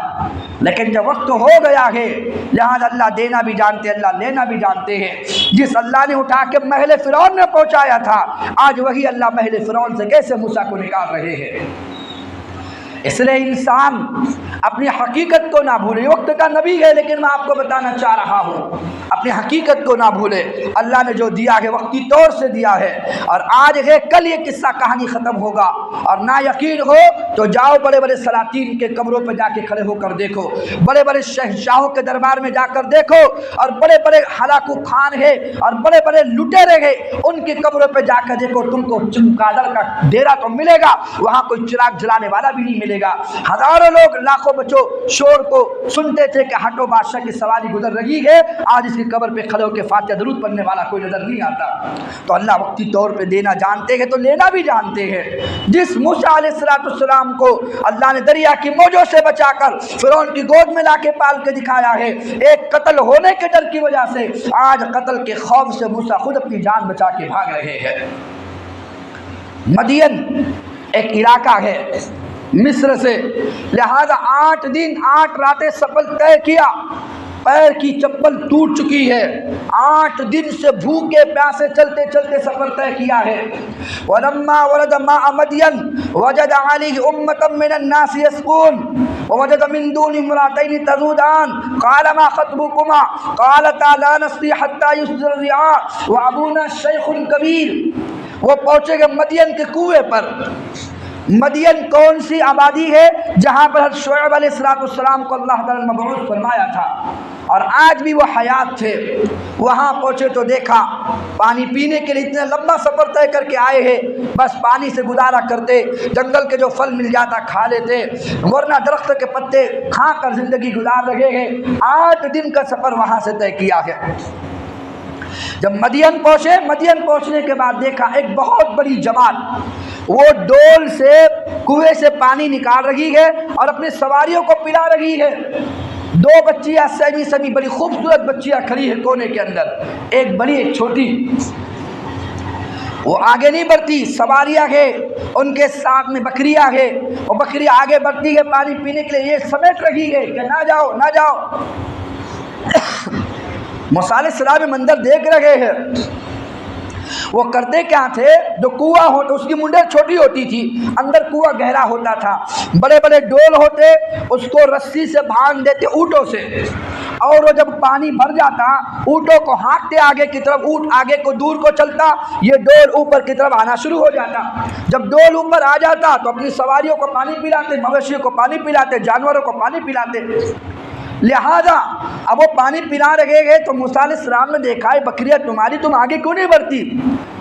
لیکن جب وقت ہو گیا ہے، لہذا اللہ دینا بھی جانتے، اللہ لینا بھی جانتے ہیں. جس اللہ نے اٹھا کے محل فرعون میں پہنچایا تھا، آج وہی اللہ محل فرعون سے کیسے موسیٰ کو نکال رہے ہیں. اس لیے انسان اپنی حقیقت کو نہ بھولے. وقت کا نبی ہے لیکن میں آپ کو بتانا چاہ رہا ہوں اپنی حقیقت کو نہ بھولے. اللہ نے جو دیا ہے وقتی طور سے دیا ہے، اور آج ہے کل یہ قصہ کہانی ختم ہوگا. اور نہ یقین ہو تو جاؤ بڑے بڑے سلاطین کے قبروں پہ جا کے کھڑے ہو کر دیکھو، بڑے بڑے شہنشاہوں کے دربار میں جا کر دیکھو، اور بڑے بڑے ہلاکو خان ہے اور بڑے بڑے لٹیرے ہیں، ان کی قبروں پہ جا کر دیکھو، تم کو چمگادڑ کا ڈیرا تو ملے گا، وہاں کوئی چراغ جلانے والا بھی نہیں ملے گا. ہزاروں لوگ، لاکھوں بچوں شور کو سنتے تھے کہ ہٹو بادشاہ کی سواری گزر رہی ہے، آج اس کی قبر پہ کھڑے ہو کے فاتحہ درود پڑھنے والا کوئی نظر نہیں آتا. تو اللہ وقتی طور پہ دینا جانتے ہیں تو لینا بھی جانتے ہیں. جس موسیٰ علیہ السلام کو اللہ نے دریا کی موجوں سے بچا کر فرعون کی گود میں لا کے پال کے دکھایا ہے، ایک قتل ہونے کے ڈر کی وجہ سے آج قتل کے خوف سے موسیٰ خود اپنی جان بچا کے بھاگ رہے ہیں. مدین ایک علاقہ ہے مصر سے، لہذا 8 دن 8 راتیں سفر طے کیا. پیر کی چپل ٹوٹ چکی ہے، 8 دن سے بھوکے پیاسے چلتے چلتے سفر طے کیا ہے۔ وَلَمَّا وَرَدَ مَاءَ مَدْيَنَ وَجَدَ عَلَيْهِ أُمَّةً مِّنَ النَّاسِ يَسْقُونَ وَوَجَدَ مِن دُونِهِمْ امْرَأَتَيْنِ تَذُودَانِ قَالَ مَا خَطْبُكُمَا قَالَتَا لَا نَسْقِي حَتَّىٰ يُصْدِرَ الرِّعَاءُ وَأَبُونَا شَيْخٌ كَبِيرٌ۔ وہ پہنچے گئے مدین کے کنویں پر۔ مدین کون سی آبادی ہے؟ جہاں پر حضرت شعیب علیہ السلام کو اللہ تعالیٰ نے مبعوث فرمایا تھا، اور آج بھی وہ حیات تھے۔ وہاں پہنچے تو دیکھا پانی پینے کے لیے اتنا لمبا سفر طے کر کے آئے ہیں، بس پانی سے گزارا کرتے، جنگل کے جو پھل مل جاتا کھا لیتے، ورنہ درخت کے پتے کھا کر زندگی گزار رہے ہیں۔ 8 دن کا سفر وہاں سے طے کیا ہے۔ جب مدین پہنچے، مدین پہنچنے کے بعد دیکھا ایک بہت بڑی جماعت وہ ڈول سے کنویں سے پانی نکال رہی ہے اور اپنی سواریوں کو پلا رہی ہے۔ 2 بچیاں سیمی بڑی خوبصورت بچیاں کھڑی ہیں کونے کے اندر، ایک بڑی ایک چھوٹی۔ وہ آگے نہیں بڑھتی، سواریاں ہیں ان کے ساتھ میں بکریاں ہیں، وہ بکری آگے بڑھتی ہے پانی پینے کے لیے، یہ سمیٹ رہی ہے کہ نہ جاؤ نہ جاؤ۔ موسیٰ علیہ السلام میں منظر دیکھ رہے ہیں۔ وہ کرتے کیا تھے، جو کنواں ہوتا، اس کی منڈیر چھوٹی ہوتی تھی، اندر کنواں گہرا ہوتا تھا، بڑے بڑے ڈول ہوتے، اس کو رسی سے باندھ دیتے اونٹوں سے، اور وہ جب پانی بھر جاتا اونٹوں کو ہانکتے آگے کی طرف، اونٹ آگے کو دور کو چلتا، یہ ڈول اوپر کی طرف آنا شروع ہو جاتا۔ جب ڈول اوپر آ جاتا تو اپنی سواریوں کو پانی پلاتے، مویشیوں کو پانی پلاتے، جانوروں کو پانی پلاتے۔ لہذا اب وہ پانی پلا رہے گئے تو موسیٰ علیہ السلام نے دیکھا ہے بکریاں تمہاری، تم آگے کیوں نہیں بڑھتی؟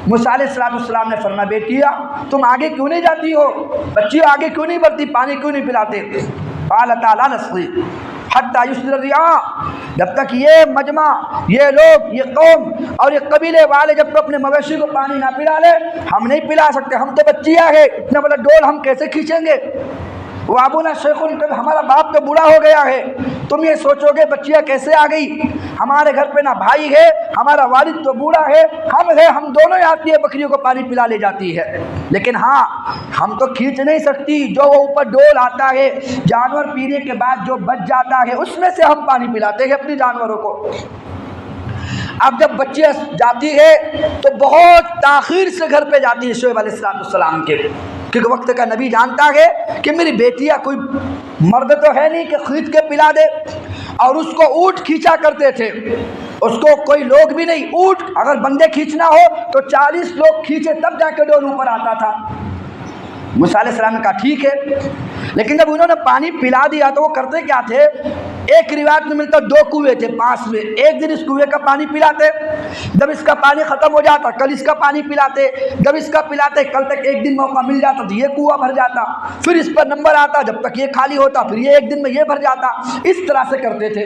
موسیٰ علیہ السلام نے فرمایا بیٹیا تم آگے کیوں نہیں جاتی ہو، بچیوں آگے کیوں نہیں بڑھتی، پانی کیوں نہیں پلاتے؟ قالتا لا نسقی حتی یصدر الرعاء، جب تک یہ مجمع، یہ لوگ، یہ قوم اور یہ قبیلے والے جب تک اپنے مویشی کو پانی نہ پلا لے ہم نہیں پلا سکتے، ہم تو بچیاں ہیں، اتنا بڑا ڈول ہم کیسے کھینچیں گے؟ وہ ابونا شیخ ہمارا باپ تو بوڑھا ہو گیا ہے، تم یہ سوچو گے بچیاں کیسے آ گئی؟ ہمارے گھر پہ نہ بھائی ہے، ہمارا والد تو بوڑھا ہے، ہم دونوں آتی ہے بکریوں کو پانی پلا لے جاتی ہے، لیکن ہاں ہم تو کھینچ نہیں سکتی، جو وہ اوپر ڈول آتا ہے جانور پینے کے بعد جو بچ جاتا ہے اس میں سے ہم پانی پلاتے ہیں اپنے جانوروں کو۔ اب جب بچے جاتی ہے تو بہت تاخیر سے گھر پہ جاتی ہے شعیب علیہ السلام کے، کیونکہ وقت کا نبی جانتا ہے کہ میری بیٹیاں کوئی مرد تو ہے نہیں کہ خرید کے پلا دے، اور اس کو اونٹ کھینچا کرتے تھے، اس کو کوئی لوگ بھی نہیں، اونٹ اگر بندے کھینچنا ہو تو 40 لوگ کھینچے تب جا کے ڈول اوپر آتا تھا۔ موسیٰ علیہ السلام نے کہا ٹھیک ہے، لیکن جب انہوں نے پانی پلا دیا تو وہ کرتے کیا تھے، ایک روایت میں ملتا 2 کنویں تھے پاس میں، ایک دن اس کنویں کا پانی پلاتے، جب اس کا پانی ختم ہو جاتا کل اس کا پانی پلاتے، جب اس کا پلاتے کل تک ایک دن موقع مل جاتا تو یہ کنواں بھر جاتا، پھر اس پر نمبر آتا جب تک یہ خالی ہوتا، پھر یہ ایک دن میں یہ بھر جاتا، اس طرح سے کرتے تھے۔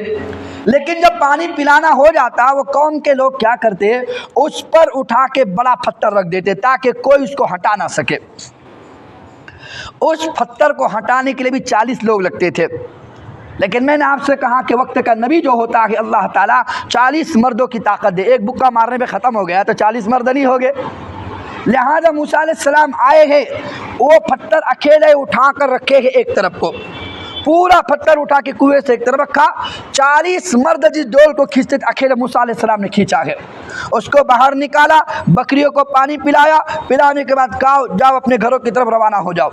لیکن جب پانی پلانا ہو جاتا وہ قوم کے لوگ کیا کرتے، اس پر اٹھا کے بڑا پتھر رکھ دیتے تاکہ کوئی اس کو ہٹا نہ سکے۔ اس پتھر کو ہٹانے کے لیے بھی 40 لوگ لگتے تھے، لیکن میں نے آپ سے کہا کہ وقت کا نبی جو ہوتا ہے اللہ تعالیٰ 40 مردوں کی طاقت دے، ایک بکا مارنے میں ختم ہو گیا تو 40 مرد نہیں ہو گئے۔ لہذا موسیٰ علیہ السلام آئے ہیں، وہ پتھر اکیلے اٹھا کر رکھے ہیں ایک طرف کو، پورا پتھر اٹھا کے کنویں سے ایک طرف رکھا، 40 مرد جس ڈول کو کھینچتے اکیلے موسیٰ علیہ السلام نے کھینچا ہے، اس کو باہر نکالا، بکریوں کو پانی پلایا، پلانے کے بعد کہا جاؤ اپنے گھروں کی طرف روانہ ہو جاؤ۔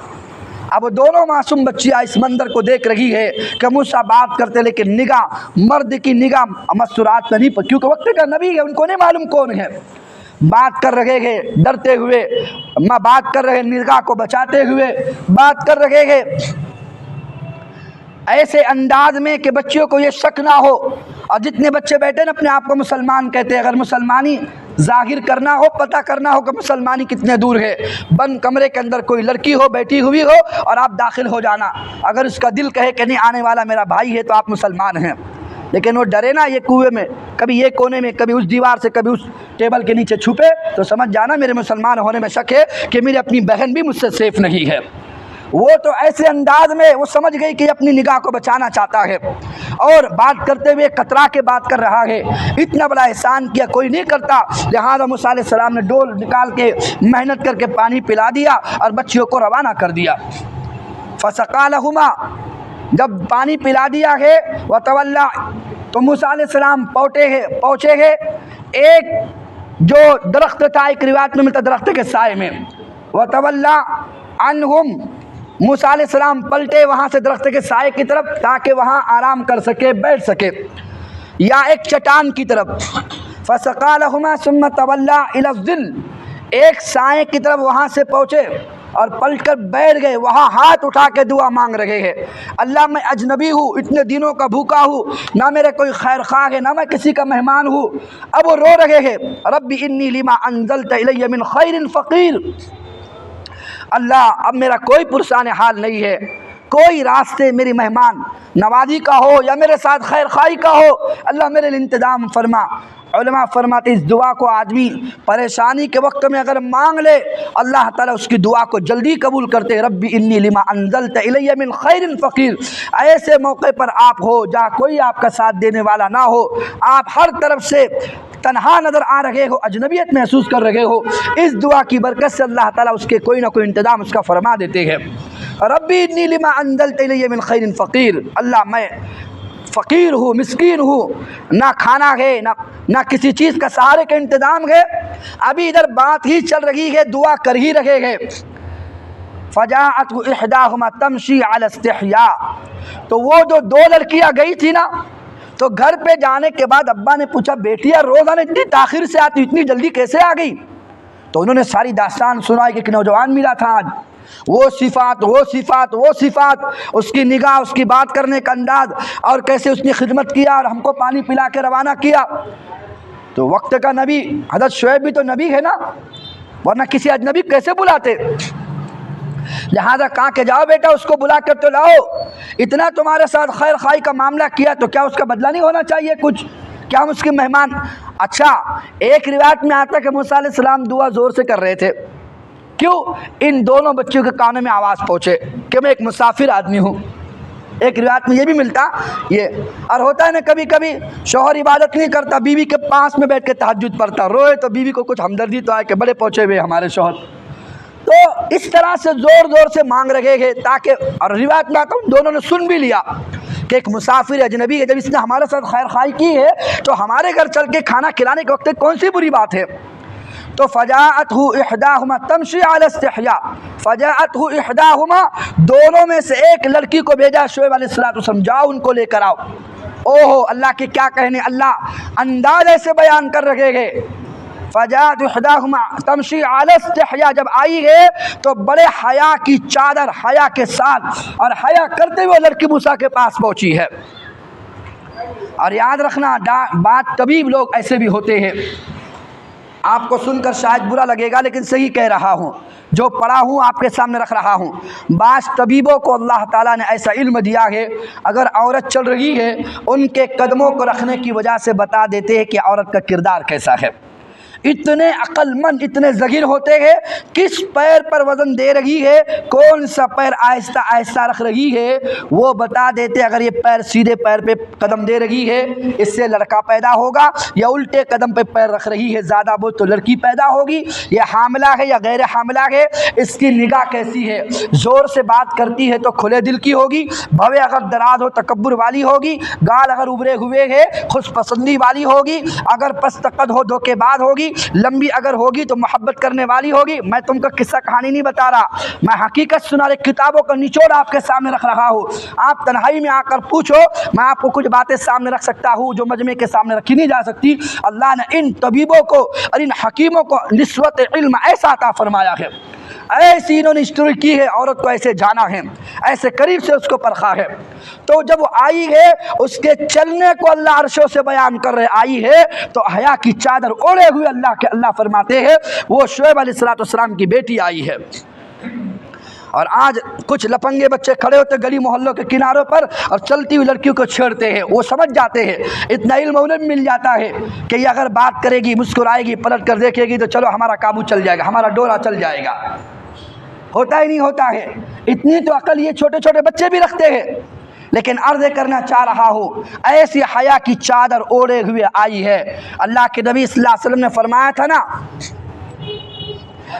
اب وہ دونوں معصوم بچیاں اس منظر کو دیکھ رہی ہے کہ موسیٰ بات کرتے لیکن نگاہ، مرد کی نگاہ مسورات میں نہیں، کیونکہ وقت کا نبی ہے ان کو نہیں معلوم کون ہے، بات کر رہے ہیں ڈرتے ہوئے، بات کر رہے ہیں نگاہ کو بچاتے ہوئے، بات کر رہے ہیں ایسے انداز میں کہ بچیوں کو یہ شک نہ ہو، اور جتنے بچے بیٹھے نا اپنے آپ کو مسلمان کہتے ہیں، اگر مسلمانی ظاہر کرنا ہو، پتہ کرنا ہو کہ مسلمانی کتنے دور ہے، بند کمرے کے اندر کوئی لڑکی ہو بیٹھی ہوئی ہو اور آپ داخل ہو جانا، اگر اس کا دل کہے کہ نہیں آنے والا میرا بھائی ہے تو آپ مسلمان ہیں، لیکن وہ ڈرے نا یہ کنویں میں، کبھی یہ کونے میں، کبھی اس دیوار سے، کبھی اس ٹیبل کے نیچے چھپے تو سمجھ جانا میرے مسلمان ہونے میں شک ہے کہ میری اپنی بہن بھی مجھ سے سیف نہیں ہے۔ وہ تو ایسے انداز میں وہ سمجھ گئی کہ اپنی نگاہ کو بچانا چاہتا ہے، اور بات کرتے ہوئے کترا کے بات کر رہا ہے، اتنا بڑا احسان کیا کوئی نہیں کرتا، لہذا موسیٰ علیہ السلام نے ڈول نکال کے محنت کر کے پانی پلا دیا اور بچیوں کو روانہ کر دیا۔ فسقا لہما، جب پانی پلا دیا ہے، وتولا تو موسیٰ علیہ السلام پہنچے گے ایک جو درخت تھا، ایک روایت میں ملتا درخت کے سائے میں، وَتَوَلَّى عَنْهُمْ، موسیٰ علیہ السلام پلٹے وہاں سے درخت کے سائے کی طرف تاکہ وہاں آرام کر سکے، بیٹھ سکے، یا ایک چٹان کی طرف، فَسَقَىٰ لَهُمَا ثُمَّ تَوَلَّىٰ إِلَى الظِّلِّ، ایک سائے کی طرف وہاں سے پہنچے اور پلٹ کر بیٹھ گئے، وہاں ہاتھ اٹھا کے دعا مانگ رہے ہیں، اللہ میں اجنبی ہوں، اتنے دنوں کا بھوکا ہوں، نہ میرے کوئی خیر خواہ ہے، نہ میں کسی کا مہمان ہوں۔ اب وہ رو رہے ہیں، رب انی لما انزلت الی من خیر فقیر، اللہ اب میرا کوئی پرسان حال نہیں ہے، کوئی راستے میری مہمان نوازی کا ہو یا میرے ساتھ خیر خواہی کا ہو، اللہ میرے لیے انتظام فرما۔ علماء فرماتے اس دعا کو آدمی پریشانی کے وقت میں اگر مانگ لے، اللہ تعالیٰ اس کی دعا کو جلدی قبول کرتے۔ رب انی لما انزلت الی من خیر فقیر، ایسے موقع پر آپ ہو جہاں کوئی آپ کا ساتھ دینے والا نہ ہو، آپ ہر طرف سے تنہا نظر آ رہے ہو، اجنبیت محسوس کر رہے ہو، اس دعا کی برکت سے اللہ تعالیٰ اس کے کوئی نہ کوئی انتظام اس کا فرما دیتے ہیں۔ رب انی لما انزلت الی من خیر فقیر، اللہ میں فقیر ہوں، مسکین ہوں، نہ کھانا ہے نہ کسی چیز کا سہارے کا انتظام ہے، ابھی ادھر بات ہی چل رہی ہے، دعا کر ہی رہے ہیں۔ فجاءته احداهما تمشي على استحياء، تو وہ جو دو لڑکیاں گئی تھی نا، تو گھر پہ جانے کے بعد ابا نے پوچھا بیٹیا روزانہ اتنی تاخیر سے آتی، اتنی جلدی کیسے آ گئی؟ تو انہوں نے ساری داستان سنائی کہ ایک نوجوان ملا تھا آج، وہ صفات، اس کی نگاہ، اس کی بات کرنے کا انداز، اور کیسے اس نے خدمت کیا اور ہم کو پانی پلا کے روانہ کیا۔ تو وقت کا نبی حضرت شعیب بھی تو نبی ہے نا، ورنہ کسی اجنبی کیسے بلاتے؟ لہذا کہا کہ جاؤ بیٹا اس کو بلا کر تو لاؤ، اتنا تمہارے ساتھ خیر خواہی کا معاملہ کیا تو کیا اس کا بدلہ نہیں ہونا چاہیے کچھ؟ کیا ہم اس کے مہمان؟ اچھا ایک روایت میں آتا کہ موسیٰ علیہ السلام دعا زور سے کر رہے تھے، کیوں؟ ان دونوں بچوں کے کانوں میں آواز پہنچے کہ میں ایک مسافر آدمی ہوں۔ ایک روایت میں یہ بھی ملتا یہ، اور ہوتا ہے نا کبھی کبھی شوہر عبادت نہیں کرتا، بیوی کے پاس میں بیٹھ کے تہجد پڑھتا، روئے تو بیوی کو کچھ ہمدردی تو آئے کہ بڑے پہنچے ہوئے ہمارے شوہر، تو اس طرح سے زور سے مانگ رہے ہیں تاکہ، اور روایت میں آتا ہوں دونوں نے سن بھی لیا کہ ایک مسافر اجنبی ہے، جب اس نے ہمارے ساتھ خیر خواہی کی ہے تو ہمارے گھر چل کے کھانا کھلانے کے وقت کون سی بری بات ہے؟ تو فجاءته احداهما تمشي على استحياء، فجاءته احداهما، دونوں میں سے ایک لڑکی کو بھیجا شعیب علیہ السلام، جاؤ ان کو لے کر آؤ۔ اوہو اللہ کے کیا کہنے، اللہ انداز ایسے بیان کر رہے ہیں۔ فجاءت احداهما تمشي على استحياء، جب آئی ہے تو بڑے حیا کی چادر، حیا کے ساتھ اور حیا کرتے ہوئے لڑکی موسیٰ کے پاس پہنچی ہے۔ اور یاد رکھنا بات طبیب لوگ ایسے بھی ہوتے ہیں، آپ کو سن کر شاید برا لگے گا لیکن صحیح کہہ رہا ہوں، جو پڑھا ہوں آپ کے سامنے رکھ رہا ہوں۔ بعض طبیبوں کو اللہ تعالیٰ نے ایسا علم دیا ہے، اگر عورت چل رہی ہے ان کے قدموں کو رکھنے کی وجہ سے بتا دیتے ہیں کہ عورت کا کردار کیسا ہے۔ اتنے عقل مند، اتنے ذہین ہوتے ہیں، کس پیر پر وزن دے رہی ہے، کون سا پیر آہستہ آہستہ رکھ رہی ہے، وہ بتا دیتے۔ اگر یہ پیر سیدھے پیر پہ قدم دے رہی ہے اس سے لڑکا پیدا ہوگا، یا الٹے قدم پہ پیر رکھ رہی ہے زیادہ بہت تو لڑکی پیدا ہوگی، یہ حاملہ ہے یا غیر حاملہ ہے، اس کی نگاہ کیسی ہے، زور سے بات کرتی ہے تو کھلے دل کی ہوگی، بھوے اگر دراز ہو تکبر والی ہوگی، گال اگر ابھرے ہوئے ہے خوش پسندی والی ہوگی، اگر پست قد ہو دھوکے باز ہوگی، لمبی اگر ہوگی تو محبت کرنے والی ہوگی۔ میں تم کو قصہ کہانی نہیں بتا رہا، میں حقیقت سنا رہے، کتابوں کا نچوڑ آپ کے سامنے رکھ رہا ہوں۔ آپ تنہائی میں آ کر پوچھو، میں آپ کو کچھ باتیں سامنے رکھ سکتا ہوں جو مجمع کے سامنے رکھی نہیں جا سکتی۔ اللہ نے ان طبیبوں کو اور ان حکیموں کو نسبت علم ایسا عطا فرمایا ہے، ایسی انہوں نے اسٹوری کی ہے، عورت کو ایسے جانا ہے، ایسے قریب سے اس کو پرکھا ہے۔ تو جب وہ آئی ہے اس کے چلنے کو اللہ عرشوں سے بیان کر رہے، آئی ہے تو حیا کی چادر اوڑے ہوئے اللہ فرماتے ہیں وہ شعیب علیہ السلام کی بیٹی آئی ہے۔ اور آج کچھ لپنگے بچے کھڑے ہوتے گلی محلوں کے کناروں پر اور چلتی ہوئی لڑکیوں کو چھیڑتے ہیں، وہ سمجھ جاتے ہیں، اتنا علم انہیں مل جاتا ہے کہ یہ اگر بات کرے گی، مسکرائے گی، پلٹ کر دیکھے گی تو چلو ہمارا قابو چل جائے گا، ہمارا ڈورا چل جائے گا۔ ہوتا ہی نہیں ہوتا ہے، اتنی تو عقل یہ چھوٹے چھوٹے بچے بھی رکھتے ہیں۔ لیکن عرض کرنا چاہ رہا ہوں، ایسی حیا کی چادر اوڑے ہوئے آئی ہے۔ اللہ کے نبی صلی اللہ علیہ وسلم نے فرمایا تھا نا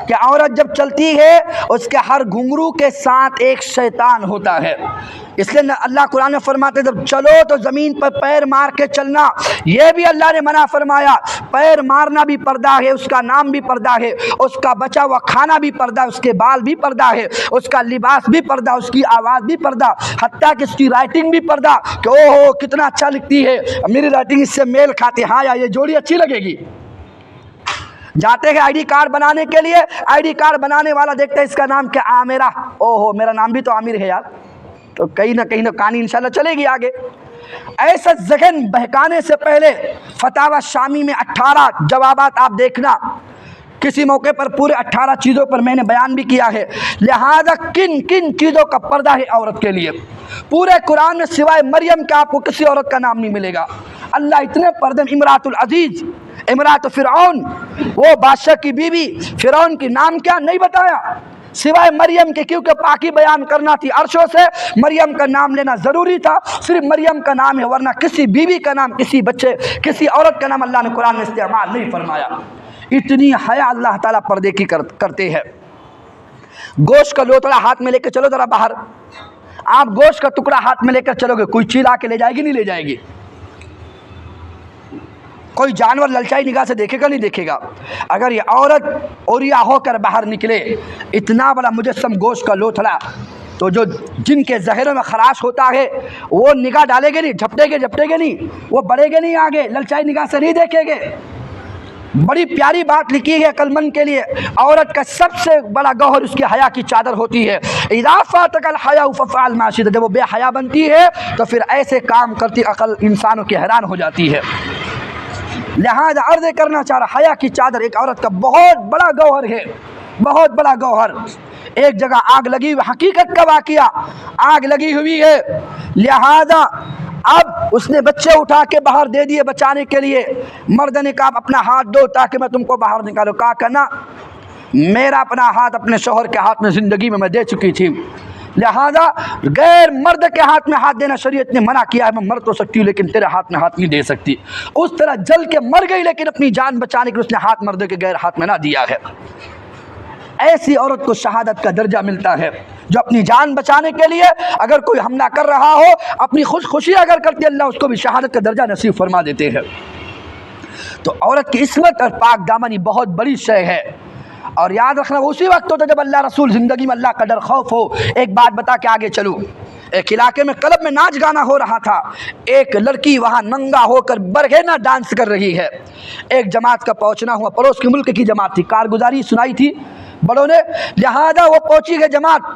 کہ عورت جب چلتی ہے اس کے ہر گھنگرو کے ساتھ ایک شیطان ہوتا ہے. اس لیے اللہ قرآن میں فرماتے جب چلو تو زمین پر پیر مار کے چلنا. یہ بھی اللہ نے منع فرمایا. پیر مارنا بھی پردہ ہے, اس کا نام بھی پردہ ہے, اس کا بچا ہوا کھانا بھی پردہ, اس کے بال بھی پردہ ہے, اس کا لباس بھی پردہ, اس کی آواز بھی پردہ, حتیٰ کہ اس کی رائٹنگ بھی پردہ کہ او ہو کتنا اچھا لکھتی ہے, میری رائٹنگ اس سے میل کھاتی, ہاں یا یہ جوڑی اچھی لگے گی. جاتے ہیں آئی ڈی کارڈ بنانے کے لیے, آئی ڈی کارڈ بنانے والا دیکھتا ہے اس کا نام کیا, عامرہ, او ہو میرا نام بھی تو عامر ہے یار, تو کہیں نہ کہانی انشاءاللہ چلے گی آگے. ایسا ذہن بہکانے سے پہلے فتاوی شامی میں 18 جوابات آپ دیکھنا. کسی موقع پر پورے 18 چیزوں پر میں نے بیان بھی کیا ہے. لہذا کن کن چیزوں کا پردہ ہے عورت کے لیے. پورے قرآن میں سوائے مریم کے آپ کو کسی عورت کا نام نہیں ملے گا. اللہ اتنے پردے, امراۃ العزیز, امراۃ فرعون, وہ بادشاہ کی بیوی, فرعون کی نام کیا نہیں بتایا سوائے مریم کے, کیونکہ پاکی بیان کرنا تھی عرشوں سے, مریم کا نام لینا ضروری تھا. صرف مریم کا نام ہے, ورنہ کسی بیوی کا نام, کسی بچے, کسی عورت کا نام اللہ نے قرآن میں استعمال نہیں فرمایا. اتنی حیا اللہ تعالیٰ پردے کی کرتے ہیں. گوشت کا لوتڑا ہاتھ میں لے کے چلو ذرا باہر, آپ گوشت کا ٹکڑا ہاتھ میں لے کر چلو گے, کوئی چیز آ کے لے جائے گی نہیں لے جائے گی. کوئی جانور للچائی نگاہ سے دیکھے گا نہیں دیکھے گا. اگر یہ عورت اوریا ہو کر باہر نکلے, اتنا بڑا مجسم گوشت کا لوتھڑا, تو جو جن کے زہروں میں خراش ہوتا ہے وہ نگاہ ڈالے گے نہیں, جھپٹے گے نہیں, وہ بڑھے گے نہیں آگے, للچائی نگاہ سے نہیں دیکھے گے. بڑی پیاری بات لکھی ہے عقل مند کے لیے. عورت کا سب سے بڑا گوہر اس کی حیا کی چادر ہوتی ہے. اذا فاتک الحیا فافعل ما شئت, جب وہ بے حیا بنتی ہے تو پھر ایسے کام کرتی عقل انسانوں کی حیران ہو جاتی ہے. لہذا عرض کرنا چاہ رہا, حیا کی چادر ایک عورت کا بہت بڑا گوہر ہے, بہت بڑا گوہر. ایک جگہ آگ لگی ہوئی, حقیقت کا واقعہ, آگ لگی ہوئی ہے, لہذا اب اس نے بچے اٹھا کے باہر دے دیے بچانے کے لیے. مرد نے کہا اپنا ہاتھ دو تاکہ میں تم کو باہر نکالوں. کہا کرنا میرا اپنا ہاتھ اپنے شوہر کے ہاتھ میں زندگی میں دے چکی تھی, لہذا غیر مرد کے ہاتھ میں ہاتھ دینا شریعت نے منع کیا ہے. میں مر تو سکتی ہوں لیکن تیرے ہاتھ میں ہاتھ نہیں دے سکتی. اس طرح جل کے مر گئی لیکن اپنی جان بچانے کے لیے اس نے ہاتھ مرد کے غیر ہاتھ میں نہ دیا ہے. ایسی عورت کو شہادت کا درجہ ملتا ہے جو اپنی جان بچانے کے لیے اگر کوئی حملہ کر رہا ہو, اپنی خوشی اگر کرتی, اللہ اس کو بھی شہادت کا درجہ نصیب فرما دیتے ہیں. تو عورت کی عصمت اور پاک دامنی بہت بڑی شے ہے. اور یاد رکھنا اسی وقت ہوتا جب اللہ رسول زندگی میں اللہ کا ڈر خوف ہو. ایک بات بتا کے آگے چلوں. ایک علاقے میں کلب میں ناچ گانا ہو رہا تھا. ایک لڑکی وہاں ننگا ہو کر برہنہ ڈانس کر رہی ہے. ایک جماعت کا پہنچنا ہوا, پڑوس کے ملک کی جماعت تھی, کارگزاری سنائی تھی بڑوں نے, لہذا وہ پہنچی گئے جماعت.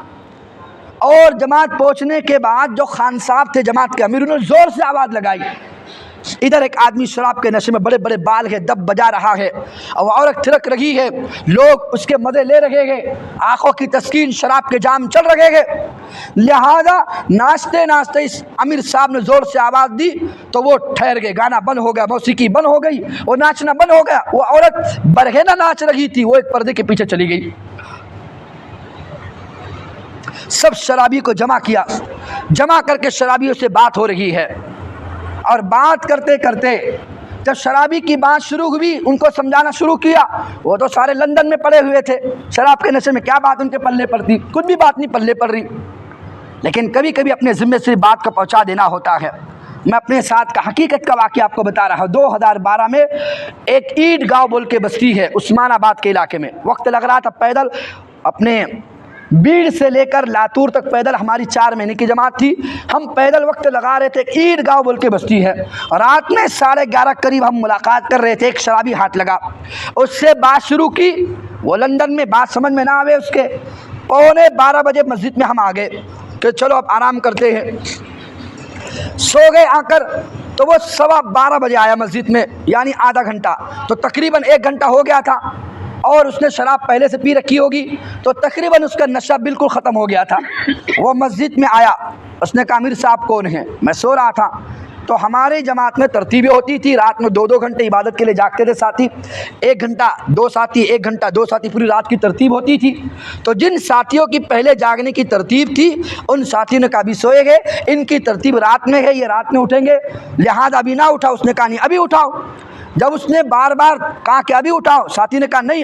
اور جماعت پہنچنے کے بعد جو خان صاحب تھے جماعت کے امیر, انہوں نے زور سے آواز لگائی. ادھر ایک آدمی شراب کے نشے میں, بڑے بڑے بال ہے, دب بجا رہا ہے, اور عورت تھرک رہی ہے, لوگ اس کے مزے لے رہے ہیں, آنکھوں کی تسکین, شراب کے جام چل رہے ہیں. لہذا ناچتے ناچتے اس امیر صاحب نے زور سے آواز دی تو وہ ٹھہر گئے, گانا بند ہو گیا, موسیقی بند ہو گئی, وہ ناچنا بند ہو گیا. وہ عورت برہنہ ناچ رہی تھی, وہ ایک پردے کے پیچھے چلی گئی. سب شرابی کو جمع کیا, جمع کر کے شرابیوں سے بات ہو رہی ہے. اور بات کرتے کرتے جب شرابی کی بات شروع ہوئی, ان کو سمجھانا شروع کیا. وہ تو سارے لندن میں پڑے ہوئے تھے, شراب کے نشے میں کیا بات ان کے پلے پڑتی, کچھ بھی بات نہیں پلے پڑ رہی. لیکن کبھی کبھی اپنے ذمے سے بات کو پہنچا دینا ہوتا ہے. میں اپنے ساتھ کا حقیقت کا واقعہ آپ کو بتا رہا ہوں. 2012 میں ایک عید گاؤں بول کے بستی ہے عثمان آباد کے علاقے میں. وقت لگ رہا تھا پیدل, اپنے بیڑ سے لے کر لاتور تک پیدل, ہماری 4 مہینے کی جماعت تھی, ہم پیدل وقت لگا رہے تھے. عید گاؤں بول کے بستی ہے. رات میں 11:30 قریب ہم ملاقات کر رہے تھے, ایک شرابی ہاتھ لگا, اس سے بات شروع کی. وہ لندن میں, بات سمجھ میں نہ آوے اس کے. 11:45 بجے مسجد میں ہم آ گئے کہ چلو اب آرام کرتے ہیں. سو گئے آ کر, تو وہ 12:15 بجے آیا مسجد میں, یعنی آدھا گھنٹہ, تو تقریباً 1 گھنٹہ ہو گیا تھا. اور اس نے شراب پہلے سے پی رکھی ہوگی, تو تقریباً اس کا نشہ بالکل ختم ہو گیا تھا. وہ مسجد میں آیا, اس نے کہا امیر صاحب کون ہیں؟ میں سو رہا تھا. تو ہماری جماعت میں ترتیبیں ہوتی تھی, رات میں 2-2 گھنٹے عبادت کے لیے جاگتے تھے ساتھی, 1 گھنٹہ 2 ساتھی, 1 گھنٹہ 2 ساتھی, پوری رات کی ترتیب ہوتی تھی. تو جن ساتھیوں کی پہلے جاگنے کی ترتیب تھی, ان ساتھیوں نے کہا ابھی سوئے گے, ان کی ترتیب رات میں ہے, یہ رات میں اٹھیں گے, لہذا ابھی نہ اٹھا. اس نے کہا نہیں ابھی اٹھاؤ. جب اس نے بار بار کہا کہ ابھی اٹھاؤ, ساتھی نے کہا نہیں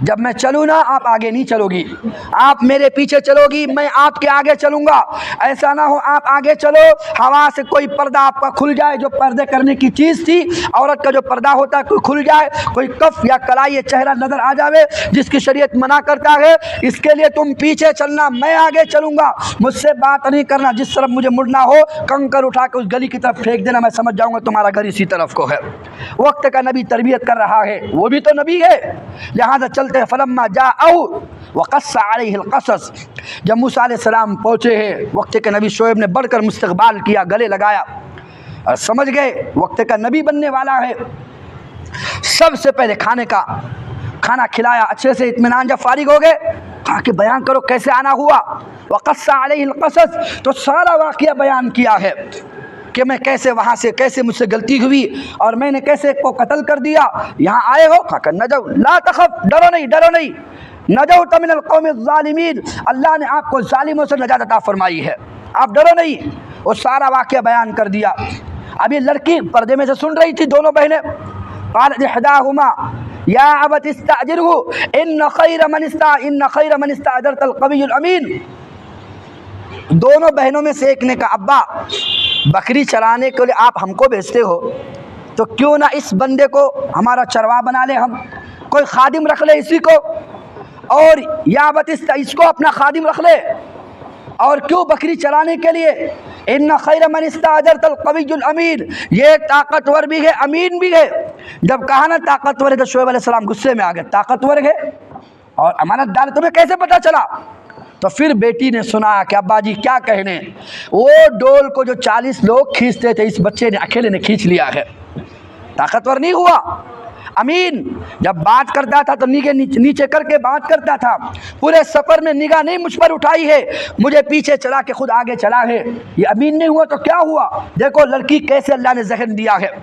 جب میں چلوں نا آپ آگے نہیں چلو گی، آپ میرے پیچھے چلو گی، میں آپ کے آگے چلوں گا۔ ایسا نہ ہو آپ آگے چلو، ہوا سے کوئی پردہ آپ کا کھل جائے، جو پردے کرنے کی چیز تھی عورت کا جو پردہ ہوتا ہے کوئی کھل جائے، کوئی کف یا کلائی یا چہرہ نظر آ جاوے جس کی شریعت منع کرتا ہے، اس کے لیے تم پیچھے چلنا، میں آگے چلوں گا، مجھ سے بات نہیں کرنا، جس طرف مجھے مڑنا ہو کنکر اٹھا کے اس گلی کی طرف پھینک دینا، میں سمجھ جاؤں گا تمہارا گھر اسی طرف کو ہے۔ وقت کا نبی تربیت کر رہا ہے، وہ بھی تو نبی ہے، لہذا چلتے ہیں۔ فلما جاءه وقص عليه القصص، جب موسیٰ علیہ السلام پہنچے ہیں، وقت کے نبی شعیب نے بڑھ کر مستقبال کیا، گلے لگایا اور سمجھ گئے وقت کا نبی بننے والا ہے۔ سب سے پہلے کھانا کھلایا، اچھے سے اطمینان جب فارغ ہو گئے، کہا کہ بیان کرو کیسے آنا ہوا۔ وقص علیہ القصص، تو سارا واقعہ بیان کیا ہے کہ میں کیسے وہاں سے، کیسے مجھ سے غلطی ہوئی اور میں نے کیسے کو قتل کر دیا، یہاں آئے ہو، کہا کہ نجو لا تخف، ڈرو نہیں، نجوت من القوم الظالمین، اللہ نے آپ کو ظالموں سے نجات عطا فرمائی ہے، آپ ڈرو نہیں۔ وہ سارا واقعہ بیان کر دیا۔ اب یہ لڑکی پردے میں سے سن رہی تھی، دونوں بہنیں، قالت احداہما یا ابت استاجرہ ان خیر من استاجرت القوی الامین۔ دونوں بہنوں میں سے ایک نے کہا ابا بکری چرانے کے لیے آپ ہم کو بھیجتے ہو تو کیوں نہ اس بندے کو ہمارا چرواہ بنا لے، ہم کوئی خادم رکھ لے اسی کو، اور یا بتست اس کو اپنا خادم رکھ لے، اور کیوں بکری چرانے کے لیے، ان خیر من استاجرت القوی الامین، یہ طاقتور بھی ہے امین بھی ہے۔ جب کہا نا طاقتور ہے تو شعیب علیہ السلام غصے میں آ گئے، طاقتور ہے اور امانت دار، تمہیں کیسے پتہ چلا؟ تو پھر بیٹی نے سنا کہ ابا جی کیا کہنے، وہ ڈول کو جو 40 لوگ کھینچتے تھے اس بچے نے اکیلے نے کھینچ لیا ہے، طاقتور نہیں ہوا، امین۔ جب بات کرتا تھا تو نیچے کر کے بات کرتا تھا، پورے سفر میں نگاہ نہیں مجھ پر اٹھائی ہے، مجھے پیچھے چلا کے خود آگے چلا ہے، یہ امین نہیں ہوا تو کیا ہوا؟ دیکھو لڑکی کیسے اللہ نے ذہن دیا ہے۔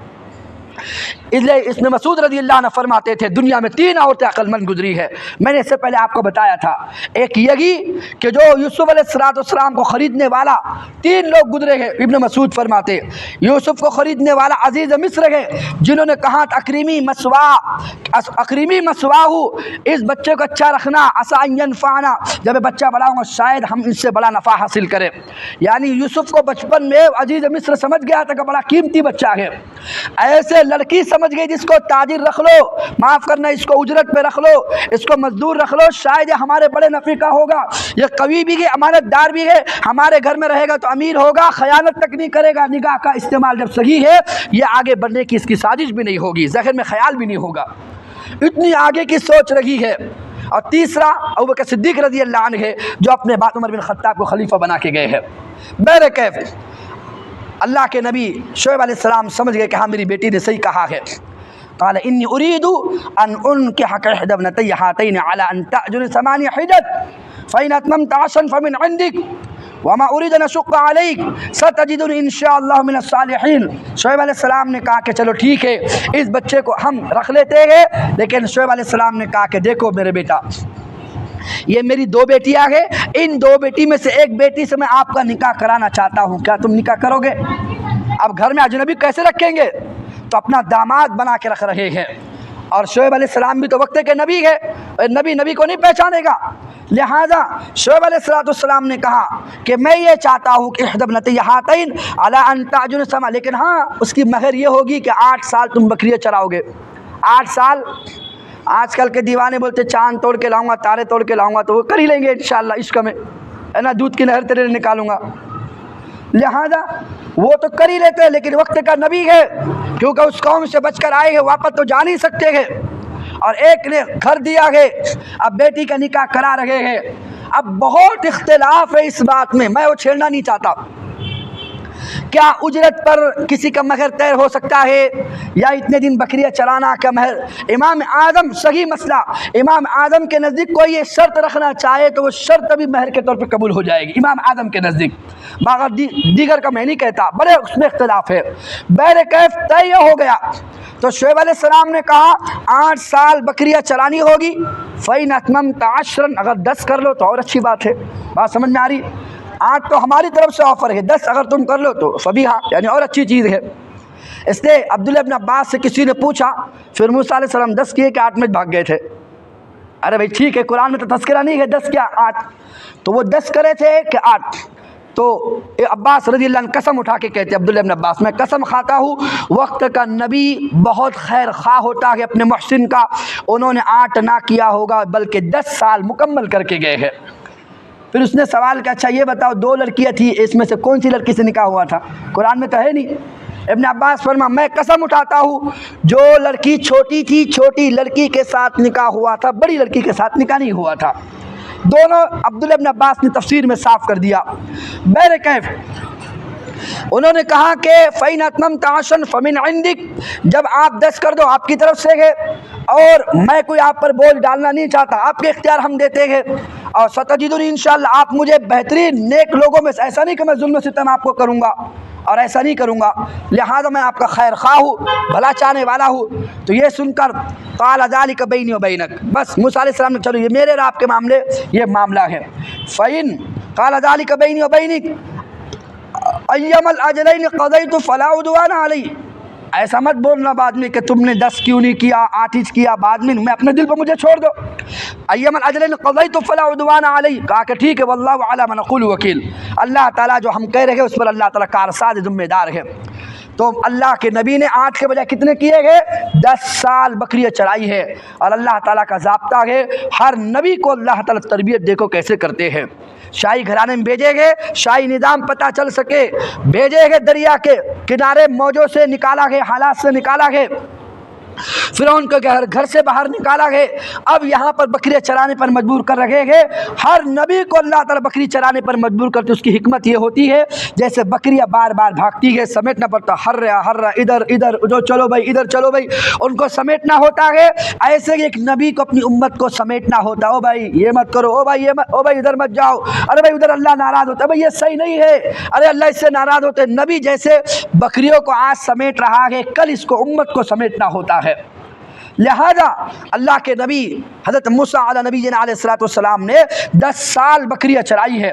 اس لیے ابن مسعود رضی اللہ عنہ فرماتے تھے دنیا میں 3 عورتیں عقل مند گزری ہے، میں نے اس سے پہلے آپ کو بتایا تھا، ایک یہی کہ جو یوسف علیہ السلام کو خریدنے والا 3 لوگ گزرے ہیں، ابن مسعود فرماتے یوسف کو خریدنے والا عزیز مصر ہے، جنہوں نے کہا اکریمی مسواہ، اس بچے کو اچھا رکھنا، عسى ان ينفعنا، جب بچہ بڑا ہوگا شاید ہم اس سے بڑا نفع حاصل کریں، یعنی یوسف کو بچپن میں عزیز مصر سمجھ گیا تھا کہ بڑا قیمتی بچہ ہے۔ ایسے لڑکی سمجھ گئی جس کو تاجر رکھ لو، معاف کرنا اس کو اجرت پہ رکھ لو، اس کو مزدور رکھ لو، شاید یہ ہمارے بڑے نفع کا ہوگا، یہ قوی بھی ہے، امانت دار بھی ہے، ہمارے گھر میں رہے گا تو امیر ہوگا، خیانت تک نہیں کرے گا، نگاہ کا استعمال جب صحیح ہے یہ آگے بڑھنے کی اس کی سازش بھی نہیں ہوگی، ذہن میں خیال بھی نہیں ہوگا، اتنی آگے کی سوچ رہی ہے۔ اور تیسرا ابوبکر صدیق رضی اللہ عنہ ہے جو اپنے بعد عمر بن خطاب کو خلیفہ بنا کے گئے ہیں۔ بہرکیف اللہ کے نبی شعیب علیہ السلام سمجھ گئے کہ ہاں میری بیٹی نے صحیح کہا ہے، قال انی اريد ان انكحك احدى ابنتي هاتين على ان تأجر 8 حجج فإن اتممت 10 فمن عندك وما اريد ان اشق عليك ستجدني ان شاء الله من الصالحين۔ شعیب علیہ السلام نے کہا کہ چلو ٹھیک ہے اس بچے کو ہم رکھ لیتے ہیں، لیکن شعیب علیہ السلام نے کہا کہ دیکھو میرے بیٹا یہ میری 2 بیٹیاں ہیں، ان 2 بیٹی میں سے ایک بیٹی سے میں آپ کا نکاح کرانا چاہتا ہوں، کیا تم نکاح کرو گے؟ اب گھر میں اجنبی کیسے رکھیں گے؟ تو اپنا داماد بنا کے رکھ رہے ہیں، اور شعیب علیہ السلام بھی تو وقت کے نبی ہے، نبی کو نہیں پہچانے گا، لہذا شعیب علیہ السلام نے کہا کہ میں یہ چاہتا ہوں کہ احدى ابنتي هاتين على ان تأجر 8، لیکن ہاں اس کی مہر یہ ہوگی کہ 8 سال تم بکریاں چراؤ گے۔ 8 سال آج کل کے دیوانے بولتے چاند توڑ کے لاؤں گا، تارے توڑ کے لاؤں گا، تو وہ کر ہی لیں گے انشاءاللہ عشق میں، ہے نا، دودھ کی نہر تیرے نکالوں گا، لہذا وہ تو کر ہی لیتے ہیں، لیکن وقت کا نبی ہے کیونکہ اس قوم سے بچ کر آئے ہیں، واپس تو جا نہیں سکتے ہیں، اور ایک نے گھر دیا ہے، اب بیٹی کا نکاح کرا رہے ہیں۔ اب بہت اختلاف ہے اس بات میں وہ چھیڑنا نہیں چاہتا، کیا اجرت پر کسی کا مہر طے ہو سکتا ہے یا اتنے دن بکریاں چلانا کا مہر؟ امام اعظم صحیح مسئلہ، امام اعظم کے نزدیک کوئی یہ شرط رکھنا چاہے تو وہ شرط بھی مہر کے طور پہ قبول ہو جائے گی امام اعظم کے نزدیک، مگر دیگر کا میں نہیں کہتا، بڑے اس میں اختلاف ہے۔ بہرکیف طے ہو گیا تو شعیب علیہ السلام نے کہا 8 سال بکریاں چلانی ہوگی، فَإِنْ أَتْمَمْتَ 10، اگر 10 کر لو تو اور اچھی بات ہے، بات سمجھ میں آ رہی؟ 8 تو ہماری طرف سے آفر ہے، 10 اگر تم کر لو تو فبیہا، یعنی اور اچھی چیز ہے۔ اس لیے عبداللہ ابن عباس سے کسی نے پوچھا، پھر موسیٰ علیہ السلام 10 کیے کہ 8 میں بھاگ گئے تھے، ارے بھائی ٹھیک ہے قرآن میں تو تذکرہ نہیں ہے 10 کیا 8، تو وہ 10 کرے تھے کہ 8؟ تو عباس رضی اللہ عنہ قسم اٹھا کے کہتے ہیں، عبداللہ ابن عباس میں قسم کھاتا ہوں وقت کا نبی بہت خیر خواہ ہوتا ہے اپنے محسن کا، انہوں نے 8 نہ کیا ہوگا بلکہ 10 سال مکمل کر کے گئے ہیں۔ پھر اس نے سوال کیا اچھا یہ بتاؤ 2 لڑکیاں تھیں، اس میں سے کون سی لڑکی سے نکاح ہوا تھا؟ قرآن میں تو ہے نہیں۔ ابن عباس فرما میں قسم اٹھاتا ہوں جو لڑکی چھوٹی تھی چھوٹی لڑکی کے ساتھ نکاح ہوا تھا، بڑی لڑکی کے ساتھ نکاح نہیں ہوا تھا۔ دونوں عبداللہ ابن عباس نے تفسیر میں صاف کر دیا۔ بہرکیف انہوں نے کہا کہ فَإِنْ أَتْمَمْتَ عَشْرًا فَمِنْ عِنْدِكَ، جب آپ 10 کر دو آپ کی طرف سے ہے، اور میں کوئی آپ پر بوجھ ڈالنا نہیں چاہتا، آپ کے اختیار ہم دیتے ہیں، اور ستجدونی انشاءاللہ آپ مجھے بہترین نیک لوگوں میں سے، ایسا نہیں کہ میں ظلم و ستم آپ کو کروں گا اور ایسا نہیں کروں گا، لہذا میں آپ کا خیر خواہ ہوں، بھلا چاہنے والا ہوں۔ تو یہ سن کر قال ذلک بینی و بینک، بس موسیٰ علیہ السلام نے چلو یہ میرے اور آپ کے معاملے یہ معاملہ ہے۔ فَإِن قال ذلک بینی و بینک ایما الاجلین قضیت فلا عدوان علی، ایسا مت بولنا بعد میں کہ تم نے 10 کیوں نہیں کیا 8 کیا، بعد میں اپنے دل پر مجھے چھوڑ دو۔ ایما الاجلین قضیت فلا عدوان علی، کہا کہ ٹھیک ہے واللہ علی ما نقول وکیل، اللہ تعالیٰ جو ہم کہہ رہے ہیں اس پر اللہ تعالیٰ کارساز ذمہ دار ہے۔ تو اللہ کے نبی نے 8 کے بجائے کتنے کیے گئے؟ 10 سال بکریاں چرائی ہے، اور اللہ تعالیٰ کا ضابطہ ہے ہر نبی کو اللہ تعالیٰ تربیت دیکھو کیسے کرتے ہیں۔ شاہی گھرانے میں بھیجے گئے، شاہی نظام پتہ چل سکے، بھیجے گئے دریا کے کنارے موجوں سے نکالا گئے، حالات سے نکالا گئے، فرعون کو گھر سے باہر نکالا گئے، اب یہاں پر بکریاں چرانے پر مجبور کر رکھے گئے۔ ہر نبی کو اللہ تعالیٰ بکری چرانے پر مجبور کرتے، اس کی حکمت یہ ہوتی ہے جیسے بکریاں بار بار بھاگتی ہے سمیٹنا پڑتا، ہر رہا ادھر ادھر جو چلو بھائی ادھر چلو بھائی، ان کو سمیٹنا ہوتا ہے۔ ایسے ہی ایک نبی کو اپنی امت کو سمیٹنا ہوتا، او بھائی یہ مت کرو، او بھائی یہ مت، او بھائی ادھر مت جاؤ، ارے بھائی ادھر اللہ ناراض ہوتا ہے، بھائی یہ صحیح نہیں ہے، ارے اللہ اس سے ناراض ہوتے۔ نبی جیسے بکریوں کو آج سمیٹ رہا ہے کل اس کو امت کو سمیٹنا ہوتا ہے۔ لہذا اللہ کے نبی حضرت موسیٰ علیہ نبینا علیہ الصلوۃ والسلام نے 10 سال بکریاں چرائی ہے۔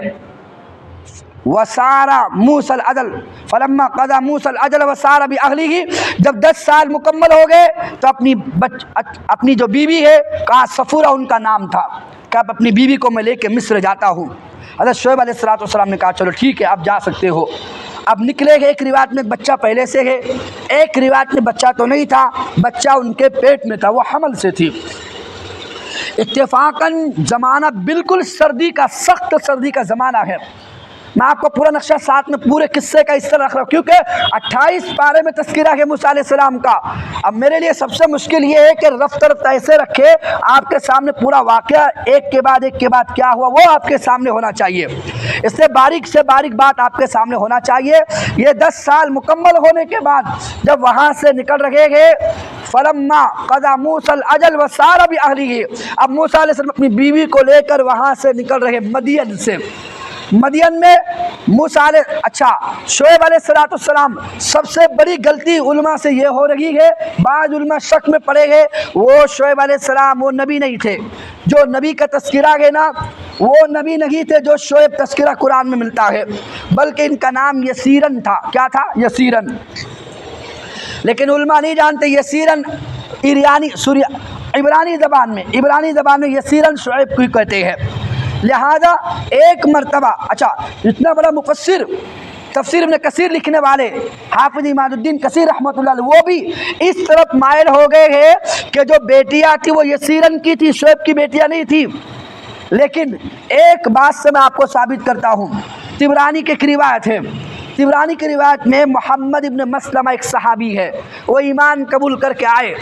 وَسَارَ مُوسَى الْأَجَلَ فَلَمَّا قَضَى مُوسَى الْأَجَلَ وَسَارَ بِأَهْلِهِ، جب 10 سال مکمل ہو گئے تو اپنی جو بیوی ہے کہا صفورہ ان کا نام تھا، کہ اب اپنی بیوی کو میں لے کے مصر جاتا ہوں۔ حضرت شعیب علیہ الصلوۃ والسلام نے کہا چلو ٹھیک ہے آپ جا سکتے ہو۔ اب نکلے گئے، ایک روایت میں بچہ پہلے سے ہے، ایک روایت میں بچہ تو نہیں تھا، بچہ ان کے پیٹ میں تھا، وہ حمل سے تھی۔ اتفاقاً زمانہ بالکل سردی کا، سخت سردی کا زمانہ ہے۔ میں آپ کو پورا نقشہ ساتھ میں پورے قصے کا اس طرح رکھ رہا ہوں کیونکہ 28 پارے میں تذکرہ ہے موسیٰ علیہ السلام کا۔ اب میرے لیے سب سے مشکل یہ ہے کہ رفتہ رفتہ ایسے رکھے آپ کے سامنے پورا واقعہ ایک کے بعد کیا ہوا وہ آپ کے سامنے ہونا چاہیے، اس سے باریک بات آپ کے سامنے ہونا چاہیے۔ یہ 10 سال مکمل ہونے کے بعد جب وہاں سے نکل رہے گئے، فلما قضى موسى الاجل وسار باهله، اب موسیٰ علیہ السلام اپنی بیوی کو لے کر وہاں سے نکل رہے مدین سے۔ مدین میں موسیٰ علیہ شعیب علیہ السلام، سب سے بڑی غلطی علماء سے یہ ہو رہی ہے، بعض علماء شک میں پڑے گئے وہ شعیب علیہ السلام وہ نبی نہیں تھے، جو نبی کا تذکرہ ہے نا وہ نبی نہیں تھے جو شعیب تذکرہ قرآن میں ملتا ہے، بلکہ ان کا نام یسیرن تھا۔ کیا تھا؟ یسیرن۔ لیکن علماء نہیں جانتے یسیرن عبرانی زبان میں یسیرن شعیب کو کہتے ہیں۔ لہذا ایک مرتبہ اتنا بڑا مفسر تفسیر ابن کثیر لکھنے والے حافظ ایمان الدین کثیر رحمۃ اللہ علیہ، وہ بھی اس طرف مائل ہو گئے ہیں کہ جو بیٹیاں تھی وہ یسیرن کی تھی، شعیب کی بیٹیاں نہیں تھی۔ لیکن ایک بات سے میں آپ کو ثابت کرتا ہوں، طبرانی کی ایک روایت ہے، طبرانی کی روایت میں محمد ابن مسلمہ ایک صحابی ہے، وہ ایمان قبول کر کے آئے،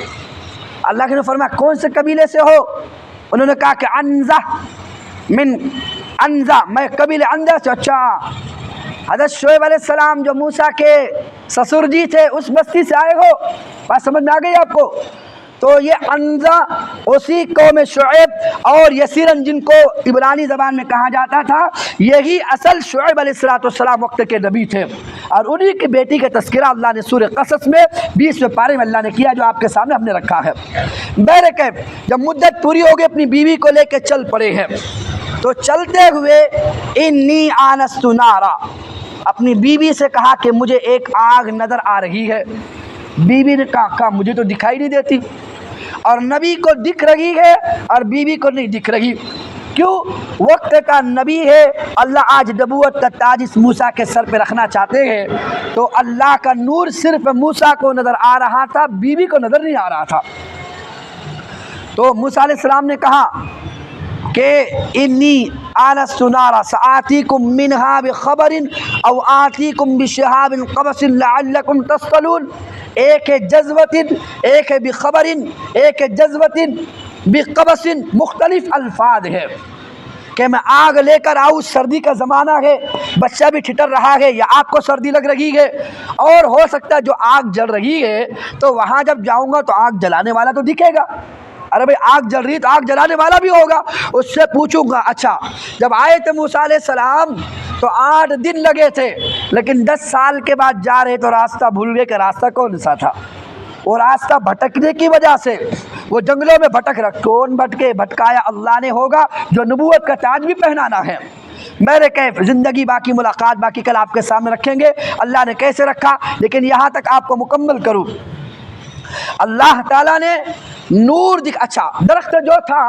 اللہ کے نے فرمایا کون سے قبیلے سے ہو؟ انہوں نے کہا کہ انزا، میں قبیلے انزا سے۔ اچھا، حضرت شعیب علیہ السلام جو موسیٰ کے سسر جی تھے اس بستی سے آئے ہو، بات سمجھ میں آ گئی آپ کو؟ تو یہ انزا اسی قوم شعیب اور یسیرن جن کو عبرانی زبان میں کہا جاتا تھا، یہی اصل شعیب علیہ السلام وقت کے نبی تھے، اور انہی کی بیٹی کا تذکرہ اللہ نے سورہ قصص میں 20ویں پارے میں اللہ نے کیا، جو آپ کے سامنے ہم نے رکھا ہے۔ بہرکیف جب مدت پوری ہو گئی اپنی بیوی کو لے کے چل پڑے ہیں، تو چلتے ہوئے انی آنست نارا، اپنی بیوی سے کہا کہ مجھے ایک آگ نظر آ رہی ہے۔ بیوی نے کہا مجھے تو دکھائی نہیں دیتی۔ اور نبی کو دکھ رہی ہے اور بیوی کو نہیں دکھ رہی. کیوں؟ وقت کا نبی ہے. اللہ آج نبوت کا تاج اس موسیٰ کے سر پہ رکھنا چاہتے ہیں. تو اللہ کا نور صرف موسیٰ کو نظر آ رہا تھا, بیوی کو نظر نہیں آ رہا تھا. تو موسیٰ علیہ السلام نے کہا کہ انی آنست نارا سآتیکم منہا بخبر او آتیکم بشہاب قبس لعلکم تصطلون. ایک ہے جذبت, ایک ہے بخبر, ایک ہے جذبت بقبس, مختلف الفاظ ہے کہ میں آگ لے کر آؤں. سردی کا زمانہ ہے, بچہ بھی ٹھٹر رہا ہے یا آپ کو سردی لگ رہی ہے, اور ہو سکتا ہے جو آگ جل رہی ہے تو وہاں جب جاؤں گا تو آگ جلانے والا تو دکھے گا. ارے بھائی آگ جل رہی تو آگ جلانے والا بھی ہوگا. اس سے پوچھوں گا اچھا جب آئے تھے موسیٰ علیہ السلام تو 8 دن لگے تھے, لیکن 10 سال کے بعد جا رہے تو راستہ بھول گئے کہ راستہ کون سا تھا. وہ راستہ بھٹکنے کی وجہ سے وہ جنگلوں میں بھٹک رہا. کون بھٹکے؟ بھٹکایا اللہ نے ہوگا جو نبوت کا تاج بھی پہنانا ہے. میرے کیف زندگی باقی, ملاقات باقی, کل آپ کے سامنے رکھیں گے اللہ نے کیسے رکھا. لیکن یہاں تک آپ کو مکمل کروں. اللہ تعالیٰ نے نور اچھا درخت جو تھا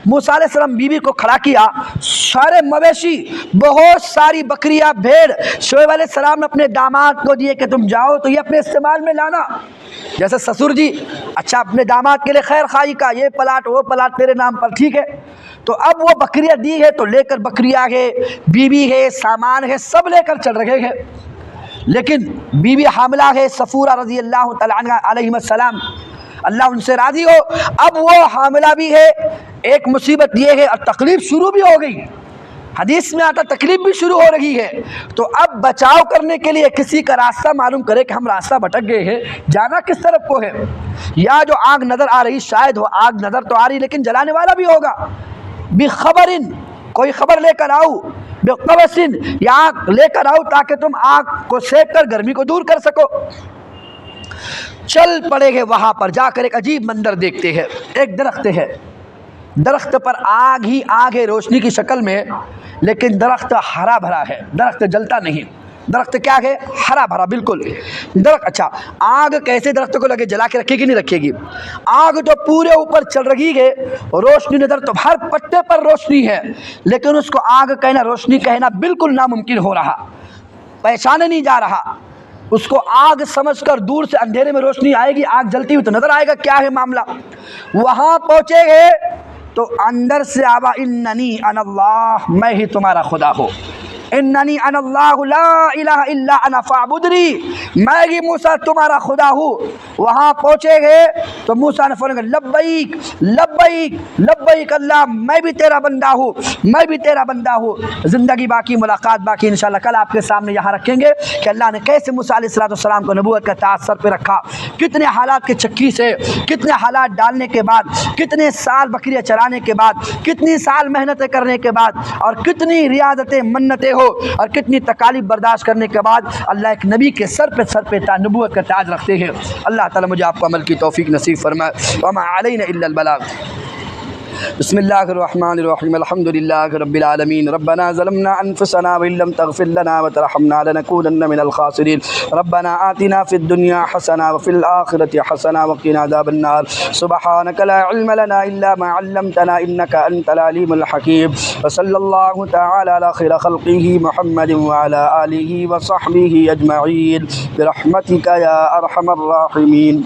موسیٰ علیہ السلام بیوی کو کھڑا کیا. سارے مویشی, بہت ساری بکریاں, بھیڑ شعیب علیہ السلام نے اپنے داماد کو دیے کہ تم جاؤ تو یہ اپنے استعمال میں لانا. جیسے سسر جی اچھا اپنے داماد کے لیے خیر خواہی کا, یہ پلاٹ وہ پلاٹ تیرے نام پر, ٹھیک ہے. تو اب وہ بکریاں دی ہے تو لے کر بکریاں ہے, بیوی ہے, سامان ہے, سب لے کر چل رہے ہیں. لیکن بیوی حاملہ ہے صفورہ رضی اللہ تعالیٰ عنہ علیہ السلام, اللہ ان سے راضی ہو. اب وہ حاملہ بھی ہے. ایک مصیبت یہ ہے اور تکلیف شروع بھی ہو گئی. حدیث میں آتا تکلیف بھی شروع ہو رہی ہے. تو اب بچاؤ کرنے کے لیے کسی کا راستہ معلوم کرے کہ ہم راستہ بھٹک گئے ہیں, جانا کس طرف کو ہے. یا جو آگ نظر آ رہی, شاید وہ آگ نظر تو آ رہی لیکن جلانے والا بھی ہوگا. بخبر, کوئی خبر لے کر آؤ. بقبس, یا آگ لے کر آؤ تاکہ تم آگ کو سیک کر گرمی کو دور کر سکو. چل پڑے گے وہاں پر, جا کر ایک عجیب منظر دیکھتے ہیں. ایک درخت ہے, درخت پر آگ ہی آگ ہے روشنی کی شکل میں, لیکن درخت ہرا بھرا ہے, درخت جلتا نہیں. درخت کیا ہے؟ ہرا بھرا بالکل. درخت اچھا آگ کیسے درخت کو لگے جلا کے رکھے گی؟ نہیں رکھے گی. آگ جو پورے اوپر چل رہی ہے, روشنی نظر تو ہر پتے پر روشنی ہے, لیکن اس کو آگ کہنا, روشنی کہنا بالکل ناممکن ہو رہا, پہچانے نہیں جا رہا. اس کو آگ سمجھ کر دور سے اندھیرے میں روشنی آئے گی, آگ جلتی ہوئی تو نظر آئے گا کیا ہے معاملہ. وہاں پہنچے گے تو اندر سے آوا اننی انا اللہ, میں ہی تمہارا خدا ہوں. اننی انا اللہ لا الہ الا انا فاعبدنی, میں ہی موسیٰ تمہارا خدا ہوں. وہاں پہنچے گے تو موسیٰ نے فرمایا لبیک لبیک لبیک اللہ, میں بھی تیرا بندہ ہوں, میں بھی تیرا بندہ ہوں. زندگی باقی, ملاقات باقی, انشاءاللہ کل آپ کے سامنے یہاں رکھیں گے کہ اللہ نے کیسے موسیٰ علیہ السلام کو نبوت کا تاج سر پہ رکھا, کتنے حالات کے چکی سے, کتنے حالات ڈالنے کے بعد, کتنے سال بکریاں چرانے کے بعد, کتنی سال محنتیں کرنے کے بعد, اور کتنی ریاضتیں منتیں ہو, اور کتنی تکالیف برداشت کرنے کے بعد اللہ ایک نبی کے سر پہ نبوت کا تاج رکھتے ہیں. اللہ تعالیٰ مجھے آپ کو عمل کی توفیق نصیب فرمائے. وما علینا الا البلاغ. بسم اللہ الرحمن الرحیم. الحمد للہ رب العالمین. ربنا ظلمنا انفسنا وان لم تغفر لنا وترحمنا لنكونن من الخاسرین. ربنا آتنا فی الدنیا حسنہ وفی الآخرۃ حسنہ وقنا عذاب النار. سبحانک لا علم لنا الا ما علمتنا انک انت العلیم الحکیم. وصلی اللہ تعالی علی خیر خلقہ محمد وعلی آلہ وصحبہ اجمعین برحمتک یا ارحم الراحمین.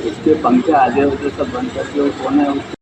اس کے پنکھے آگے ہوتے سب بند کر کے وہ کون ہے